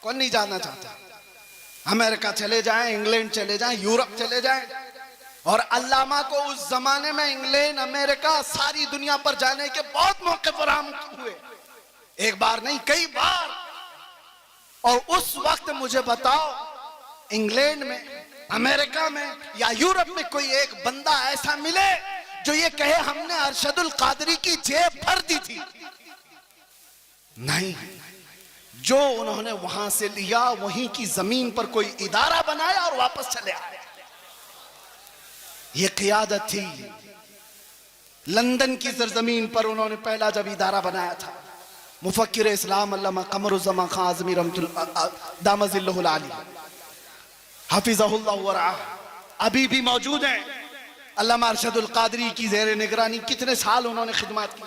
कौन नहीं जाना चाहता? अमेरिका चले जाएं, इंग्लैंड चले जाएं, यूरोप चले जाएं। और अल्लामा को उस जमाने में इंग्लैंड, अमेरिका, सारी दुनिया पर जाने के बहुत मौके फराहम हुए, एक बार नहीं कई बार। और उस वक्त मुझे बताओ, इंग्लैंड में, अमेरिका में या यूरोप में कोई एक बंदा ऐसा मिले जो ये कहे हमने अरशदुल कादरी की जेब भर दी थी? नहीं। जो उन्होंने वहां से लिया वहीं की जमीन पर कोई इदारा बनाया और वापस चले आए। ये क़ियादत थी। लंदन की सरजमीन पर उन्होंने पहला जब इदारा बनाया था, मुफक्किर इस्लाम अल्लामा कमरुज़्ज़मा खान आज़मी दामज़िल्लहुल आली हफ़िज़हुल्लाह व रआह अभी भी मौजूद हैं। अल्लामा अरशदुल कादरी की ज़ेर निगरानी कितने साल उन्होंने खिदमत की।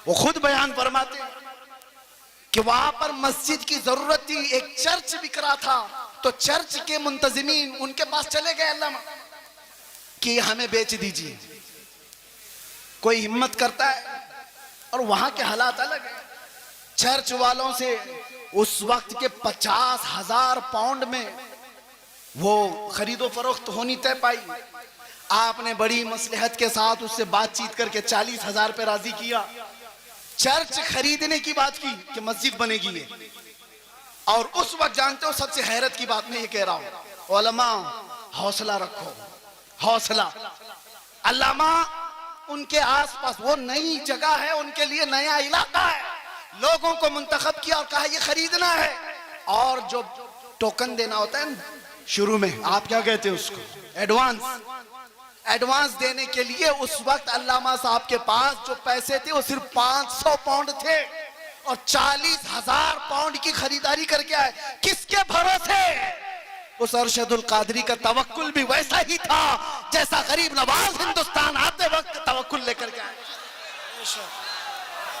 वो खुद बयान फरमाते हैं कि वहां पर मस्जिद की जरूरत थी, एक चर्च बिक रहा था, तो चर्च के मुंतजिमीन उनके पास चले गए अल्लामा कि हमें बेच दीजिए। कोई हिम्मत करता है, और वहां के हालात अलग है। चर्च वालों से उस वक्त के 50,000 पाउंड में वो खरीदो फरोख्त होनी तय पाई। आपने बड़ी मसलहत के साथ उससे बातचीत करके 40,000 पे राजी किया। चर्च खरीदने की बात की कि मस्जिद बनेगी ये। और उस वक्त जानते हो, सबसे हैरत की बात मैं ये कह रहा हूं, उलमा हौसला रखो, हौसला। अल्लामा उनके आसपास, वो नई जगह है, उनके लिए नया इलाका है, लोगों को मुंतखब किया और कहा ये खरीदना है। और जो टोकन देना होता है शुरू में, आप क्या कहते हैं उसको, एडवांस, एडवांस देने के लिए उस वक्त अल्लामा साहब के पास जो पैसे थे वो सिर्फ 500 पाउंड थे और 40,000 पाउंड की खरीदारी करके आए। किसके भरोसे? उस अरशदुल कादरी का तवक्कुल भी वैसा ही था जैसा गरीब नवाज हिंदुस्तान आते वक्त तवक्कुल लेकर के आए।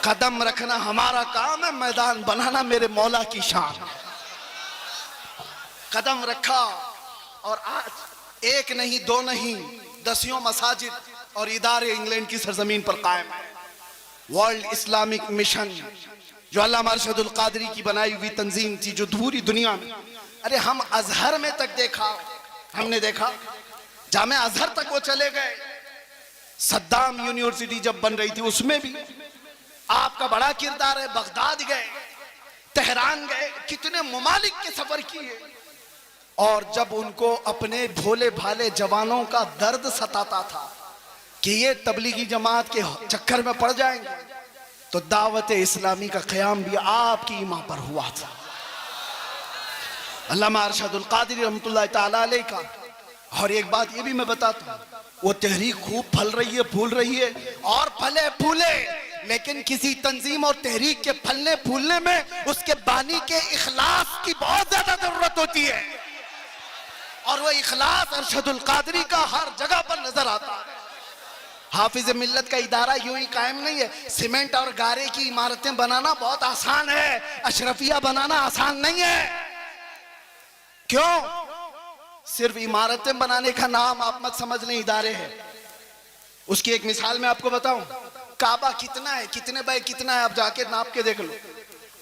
कदम रखना हमारा काम है, मैदान बनाना मेरे मौला की शान। कदम रखा और आज एक नहीं, दो नहीं, दसियों मसाजिद और इदारे इंग्लैंड की सरजमीन पर कायम है। वर्ल्ड इस्लामिक मिशन जो अल्लामा अरशदुल कादरी की बनाई हुई तंजीम थी, जो पूरी दुनिया में, अरे हम अजहर में तक देखा, हमने देखा जामे अजहर तक वो चले गए। सद्दाम यूनिवर्सिटी जब बन रही थी उसमें भी आपका बड़ा किरदार है। बगदाद गए, तेहरान गए, कितने ममालिक के सफर किए। और जब उनको अपने भोले भाले जवानों का दर्द सताता था कि ये तबलीगी जमात के चक्कर में पड़ जाएंगे, तो दावत इस्लामी का क़याम भी आपकी ईमा पर हुआ था। अल्लामा अरशदुल कादरी रहमतुल्लाह तआला अलैह का। और एक बात ये भी मैं बताता हूँ, वो तहरीक खूब फल रही है, फूल रही है और फले फूले, लेकिन किसी तंजीम और तहरीक के फलने फूलने में उसके बानी के इखलास की बहुत ज्यादा जरूरत होती है। और वो इखलास अरशदुल कादरी का हर जगह पर नजर आता है। हाफिज मिल्लत का इदारा यूं ही कायम नहीं है। सीमेंट और गारे की इमारतें बनाना बहुत आसान है, अशरफिया बनाना आसान नहीं है। क्यों? सिर्फ इमारतें बनाने का नाम आप मत समझ लें इदारे हैं। उसकी एक मिसाल मैं आपको बताऊं, काबा कितना है, कितने बाय कितना है, आप जाके नाप के देख लो।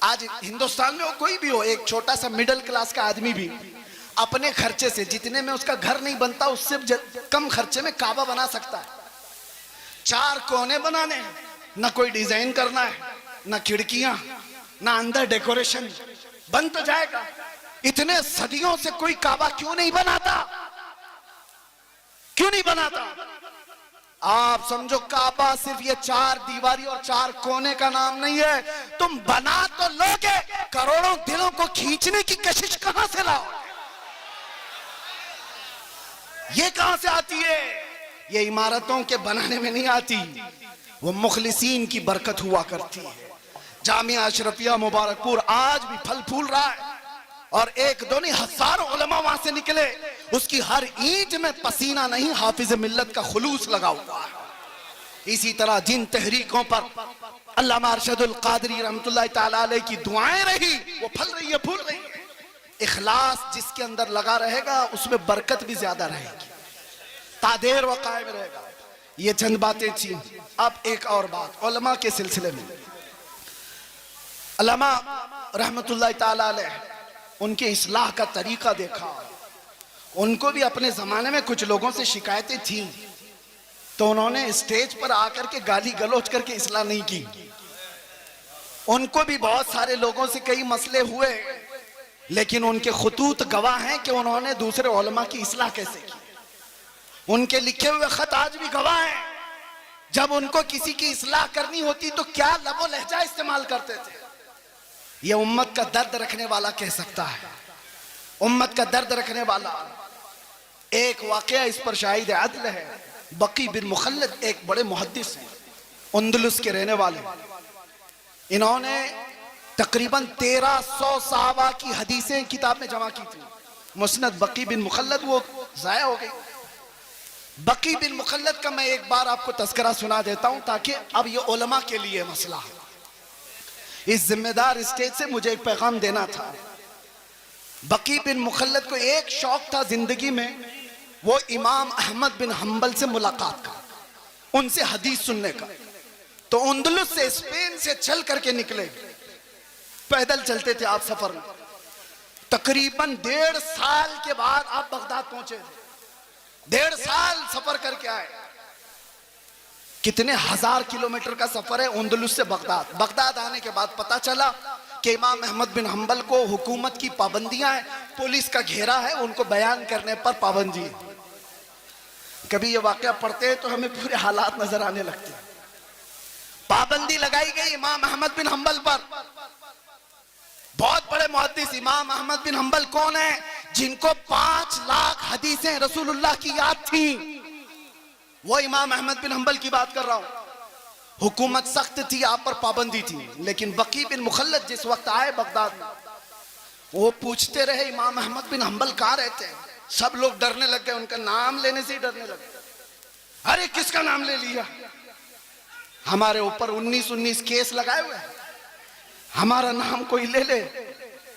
आज हिंदुस्तान में हो, कोई भी हो, एक छोटा सा मिडिल क्लास का आदमी भी अपने खर्चे से, जितने में उसका घर नहीं बनता उससे कम खर्चे में काबा बना सकता है। 4 कोने बनाने हैं, ना कोई डिजाइन करना है, ना खिड़कियां, ना अंदर डेकोरेशन, बन तो जाएगा। इतने सदियों से कोई काबा क्यों नहीं बनाता? क्यों नहीं बनाता? आप समझो काबा सिर्फ ये 4 दीवारी और 4 कोने का नाम नहीं है। तुम बना तो लोगे, करोड़ों दिलों को खींचने की कशिश कहां से लाओ? ये कहां से आती है? ये इमारतों के बनाने में नहीं आती, वो मुखलिसीन की बरकत हुआ करती है। जामिया अशरफिया मुबारकपुर आज भी फल फूल रहा है और एक दो नहीं, हजारों उलमा वहां से निकले। उसकी हर ईंट में पसीना नहीं, हाफिज मिल्लत का खुलूस लगा हुआ है। इसी तरह जिन तहरीकों पर अल्लामा अरशदुल कादरी रहमतुल्लाह तआला अलैह की दुआएं रही, वो फल रही है, फूल रही है। इखलास जिसके अंदर लगा रहेगा उसमें बरकत भी ज्यादा रहेगी, तादेर व कायम रहेगा। ये चंद बातें थी। अब एक और बात उलमा के सिलसिले में। अल्लामा रहमतुल्लाह तआला अलैह, उनके इस्लाह का तरीका देखा। उनको भी अपने जमाने में कुछ लोगों से शिकायतें थी, तो उन्होंने स्टेज पर आकर के गाली गलौज करके इस्लाह नहीं की। उनको भी बहुत सारे लोगों से कई मसले हुए, लेकिन उनके खुतूत गवाह हैं कि उन्होंने दूसरे उलमा की इस्लाह कैसे की। उनके लिखे हुए खत आज भी गवाह हैं। जब उनको किसी की इस्लाह करनी होती तो क्या लबो लहजा इस्तेमाल करते थे। ये उम्मत का दर्द रखने वाला कह सकता है, उम्मत का दर्द रखने वाला। एक वाकया इस पर शाहिद अदल है। बकी बिन मुखल्लद एक बड़े मुहद्दिस हैं, अंदलुस के रहने वाले। इन्होंने तकरीबन 1300 सहाबा की हदीसें किताब में जमा की थी। मुस्नद बकी बिन मुखल्लद वो जाया हो गई। बकी बिन मुखल्लद का मैं एक बार आपको तस्करा सुना देता हूं, ताकि अब ये उलमा के लिए मसला है। इस जिम्मेदार स्टेज से मुझे एक पैगाम देना था। बकी बिन मुखल्लद को एक शौक था जिंदगी में, वो इमाम अहमद बिन हम्बल से मुलाकात का, उनसे हदीस सुनने का। तो अंदलुस से, स्पेन से चल करके निकले, पैदल चलते थे आप सफर में। तकरीबन 1.5 साल के बाद आप बगदाद पहुंचे थे। 1.5 साल सफर करके आए। कितने हजार किलोमीटर का सफर है अंदलुस से बगदाद। बगदाद आने के बाद पता चला कि इमाम अहमद बिन हम्बल को हुकूमत की पाबंदियां हैं, पुलिस का घेरा है, उनको बयान करने पर पाबंदी है। कभी ये वाकया पढ़ते हैं तो हमें पूरे हालात नजर आने लगते हैं। पाबंदी लगाई गई इमाम अहमद बिन हम्बल पर। बहुत बड़े मुहद्दिस इमाम अहमद बिन हम्बल कौन है? जिनको 5 लाख हदीसें रसूलुल्लाह की याद थी। वो इमाम अहमद बिन हंबल की बात कर रहा हूं। हुकूमत सख्त थी, आप पर पाबंदी थी, लेकिन बकी बिन मुखल्लद जिस वक्त आए बगदाद में, वो पूछते रहे इमाम अहमद बिन हंबल कहाँ रहते हैं। सब लोग डरने लग गए, उनका नाम लेने से ही डरने लगे। अरे किसका नाम ले लिया? हमारे ऊपर 19 केस लगाए हुए हैं, हमारा नाम कोई ले ले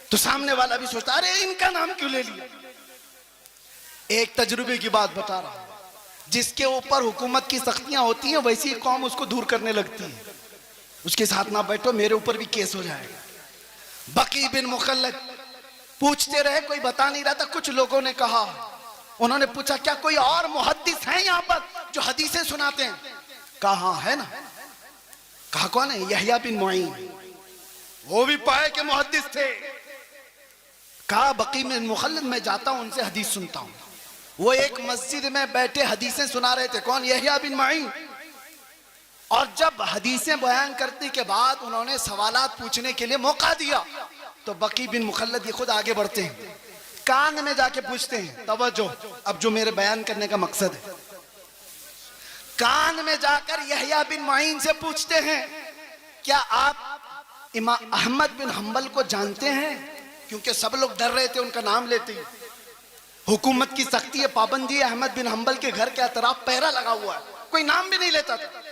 तो सामने वाला भी सोचता अरे इनका नाम क्यों ले लिया। एक तजुर्बे की बात बता रहा हूं, जिसके ऊपर हुकूमत की सख्तियां होती हैं वैसी कौम उसको दूर करने लगती है। उसके साथ ना बैठो, मेरे ऊपर भी केस हो जाएगा। बकी बिन मुखल्लद पूछते रहे, कोई बता नहीं रहा था। कुछ लोगों ने कहा, उन्होंने पूछा क्या कोई और मुहद्दिस हैं यहाँ पर जो हदीसें सुनाते हैं? कहा हाँ है ना। कहा कौन है? यहया बिन मुईन, वो भी पाए के मुहद्दिस थे। कहा बकी बिन मुखल्लद मैं जाता हूं उनसे हदीस सुनता हूं। वो एक मस्जिद में बैठे हदीसें सुना रहे थे। कौन? यहया बिन मुईन। और जब हदीसें बयान करने के बाद उन्होंने सवालात पूछने के लिए मौका दिया तो बकी बिन मुखल्लद ये खुद आगे बढ़ते हैं, कान में जाके पूछते हैं। तवज्जो, अब जो मेरे बयान करने का मकसद है, कान में जाकर यहया बिन मुईन से पूछते हैं क्या आप इमाम अहमद बिन हंबल को जानते हैं? क्योंकि सब लोग डर रहे थे उनका नाम लेते ही। हुकूमत की सख्ती है, पाबंदी है, अहमद बिन हंबल के घर के अतराफ पहरा लगा हुआ है, कोई नाम भी नहीं लेता था।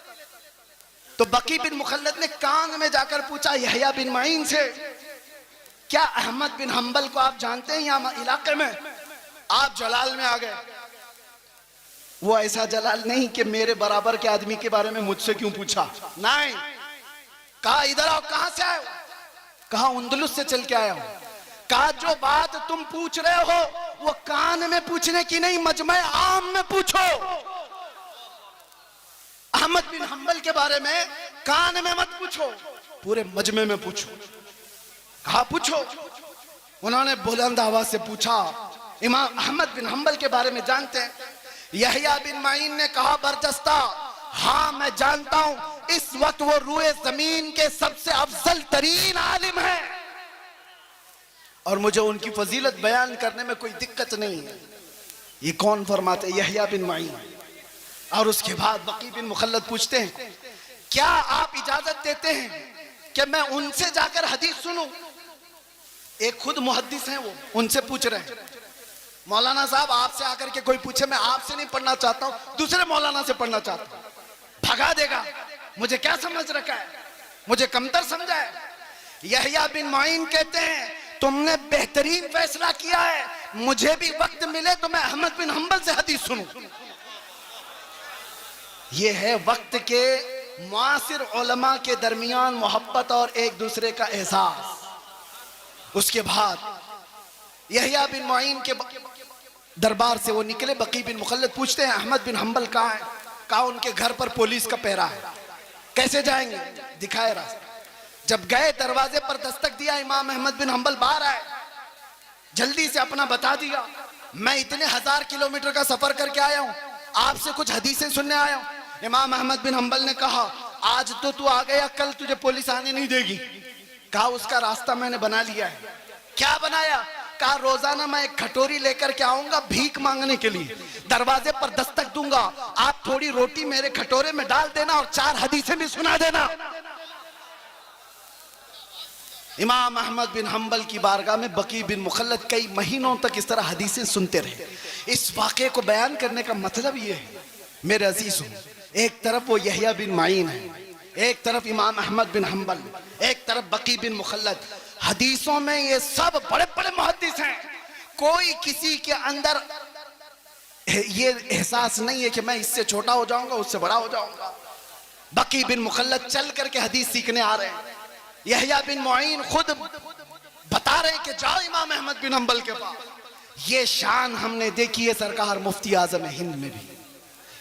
तो बकी बिन मुखल्लद ने कान में जाकर पूछा यहया बिन मुईन से, क्या अहमद बिन हंबल को आप जानते हैं यहाँ इलाके में? आप जलाल में आ गए। वो ऐसा जलाल नहीं कि मेरे बराबर के आदमी के बारे में मुझसे क्यों पूछा, नहीं। कहा इधर आओ, कहां से आए हो? कहा अंदलुस से चल के आया हूं। कहा जो बात तुम पूछ रहे हो वो कान में पूछने की नहीं, मजमे आम में पूछो। अहमद बिन हंबल के बारे में कान में मत पूछो, पूरे मजमे में पूछो। कहा पूछो। उन्होंने बुलंद आवाज से पूछा इमाम अहमद बिन हंबल के बारे में जानते हैं? यहया बिन मुईन ने कहा बरजस्ता, हाँ मैं जानता हूं। इस वक्त वो रूए जमीन के सबसे अफजल तरीन आलिम है और मुझे उनकी फजीलत बयान करने में कोई दिक्कत नहीं है। ये कौन फरमाते? यहया बिन मुईन। और उसके बाद बकी बिन मुखल्लद पूछते हैं क्या आप इजाजत देते हैं कि मैं उनसे जाकर हदीस सुनूं? एक खुद मुहद्दिस हैं, वो उनसे पूछ रहे हैं मौलाना साहब आपसे आकर के कोई पूछे, मैं आपसे नहीं पढ़ना चाहता हूं, दूसरे मौलाना से पढ़ना चाहता हूं। भगा देगा, मुझे क्या समझ रखा है, मुझे कमतर समझा है। यहया बिन मुईन कहते हैं तुमने बेहतरीन फैसला किया है, मुझे भी वक्त मिले तो मैं अहमद बिन हंबल से हदीस सुनूं। ये है वक्त के मुआसिर उलमा के दरमियान मोहब्बत और एक दूसरे का एहसास। उसके बाद यहया बिन मुईन के दरबार से वो निकले। बकी बिन मुखल्लद पूछते हैं अहमद बिन हंबल कहाँ है? कहा उनके घर पर पुलिस का पहरा है। कैसे जाएंगे? दिखाए रास्ता। जब गए दरवाजे पर दस्तक दिया, इमाम अहमद बिन हंबल बाहर आए, जल्दी से अपना बता दिया, मैं इतने 1000 किलोमीटर का सफर करके आया हूं, आपसे कुछ हदीसें सुनने आया हूं। इमाम अहमद बिन हंबल ने कहा आज तो तू आ गया, कल तुझे पुलिस आने नहीं देगी। कहा उसका रास्ता मैंने बना लिया है। क्या बनाया? कहा रोजाना मैं एक कटोरी लेकर के आऊंगा भीख मांगने के लिए, दरवाजे पर दस्तक दूंगा, आप थोड़ी रोटी मेरे कटोरे में डाल देना और 4 हदीसें भी सुना देना। इमाम अहमद बिन हंबल की बारगाह में बकी बिन मुखल्लद कई महीनों तक इस तरह हदीसें सुनते रहे। इस वाक़े को बयान करने का मतलब ये है मेरे अजीजों, एक तरफ वो यहया बिन मुईन है, एक तरफ इमाम अहमद बिन हंबल, एक तरफ बकी बिन मुखल्लद। हदीसों में ये सब बड़े बड़े मुहद्दिस हैं। कोई किसी के अंदर ये एहसास नहीं है कि मैं इससे छोटा हो जाऊंगा, उससे बड़ा हो जाऊंगा। बकी बिन मुखल्लद चल करके हदीस सीखने आ रहे हैं। यहया बिन मुईन खुद बता रहे हैं कि जाओ इमाम अहमद बिन हंबल के पास। ये शान हमने देखी है सरकार मुफ्ती आजम हिंद में भी,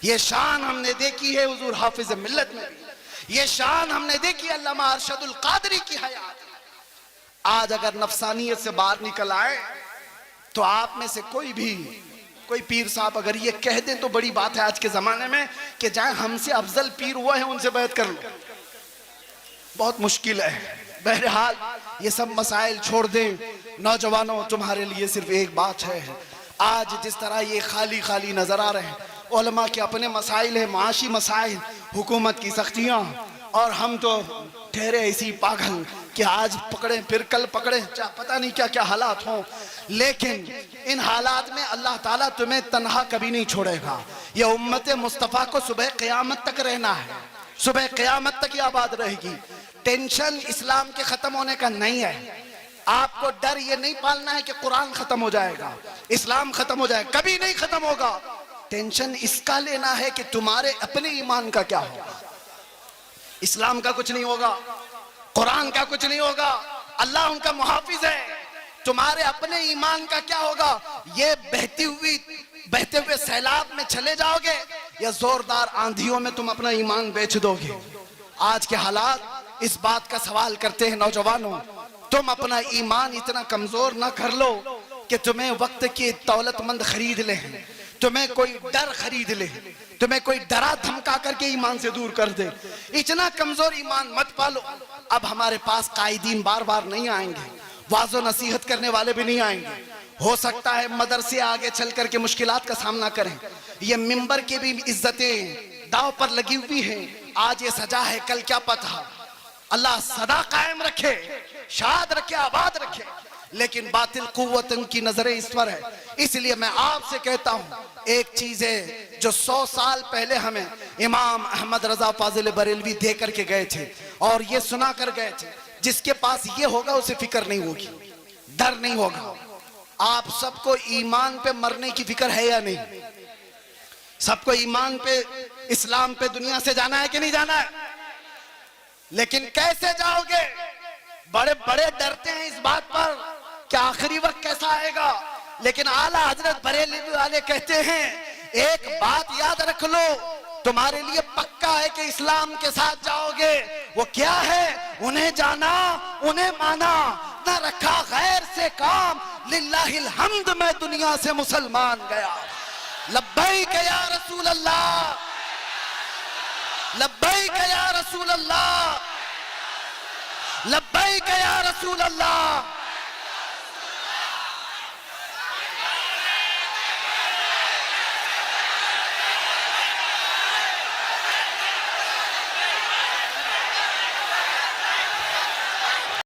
ये शान हमने देखी है हुजूर हाफिज मिल्लत में भी, ये शान हमने देखी है अल्लामा अरशदुल कादरी की हयात। आज अगर नफसानियत से बाहर निकल आए तो आप में से कोई पीर साहब अगर ये कह दें तो बड़ी बात है आज के जमाने में कि जाए हमसे अफजल पीर हुए हैं उनसे बैत कर लो, बहुत मुश्किल है। बहरहाल ये सब मसाइल छोड़ दें। नौजवानों तुम्हारे लिए सिर्फ एक बात है, आज जिस तरह ये खाली खाली नजर आ रहे हैं उलमा के अपने मसाइल है, माशी मसाइल, हुकूमत की सख्तियाँ, और हम तो ठहरे ऐसी पागल कि आज पकड़े फिर कल पकड़े, पता नहीं क्या क्या हालात हों। लेकिन इन हालात में अल्लाह ताला तुम्हें तन्हा कभी नहीं छोड़ेगा। ये उम्मत मुस्तफ़ा को सुबह क़यामत तक रहना है, सुबह क़यामत तक ये आबाद रहेगी। टेंशन इस्लाम के ख़त्म होने का नहीं है। आपको डर ये नहीं पालना है कि कुरान ख़त्म हो जाएगा, इस्लाम ख़त्म हो जाएगा, कभी नहीं ख़त्म होगा। टेंशन इसका लेना है कि तुम्हारे अपने ईमान का क्या होगा। इस्लाम का कुछ नहीं होगा, कुरान का कुछ नहीं होगा, अल्लाह उनका मुहाफिज है। तुम्हारे अपने ईमान का क्या होगा। ये बहते हुए सैलाब में चले जाओगे या जोरदार आंधियों में तुम अपना ईमान बेच दोगे। आज के हालात इस बात का सवाल करते हैं नौजवानों, तुम अपना ईमान इतना कमजोर ना कर लो कि तुम्हें वक्त की दौलतमंद खरीद ले, तुम्हें कोई डर खरीद ले, तुम्हें कोई डरा धमका करके ईमान से दूर कर दे। इतना कमजोर ईमान मत पालो। अब हमारे पास कायदीन बार बार नहीं आएंगे, वाज़ो नसीहत करने वाले भी नहीं आएंगे। हो सकता है मदरसे आगे चल करके मुश्किलात का सामना करें। ये मिंबर की भी इज्जतें दाव पर लगी हुई हैं। आज ये सजा है, कल क्या पता। अल्लाह सदा कायम रखे, शाद रखे, आबाद रखे। लेकिन बातिल कुव्वत उनकी नजरें इस पर है। इसलिए मैं आपसे कहता हूं, एक चीज है जो 100 साल पहले हमें इमाम अहमद रजा फाजिल बरेलवी दे करके गए थे और ये सुना कर गए थे, जिसके पास ये होगा उसे फिक्र नहीं होगी, डर नहीं होगा। आप सबको ईमान पे मरने की फिक्र है या नहीं? सबको ईमान पे, इस्लाम पे दुनिया से जाना है कि नहीं जाना है? लेकिन कैसे जाओगे? बड़े बड़े डरते हैं इस बात पर कि आखिरी वक्त कैसा आएगा। लेकिन आला हजरत बरेलवी वाले कहते हैं, एक बात याद रख लो, तुम्हारे लिए पक्का है कि इस्लाम के साथ जाओगे। वो क्या है? उन्हें जाना, उन्हें माना, न रखा गैर से काम, लिल्लाहिल हम्द मैं दुनिया से मुसलमान गया। लब्बैक या रसूल अल्लाह, लब्बैक या रसूल अल्लाह, लब्बैक या रसूल अल्लाह।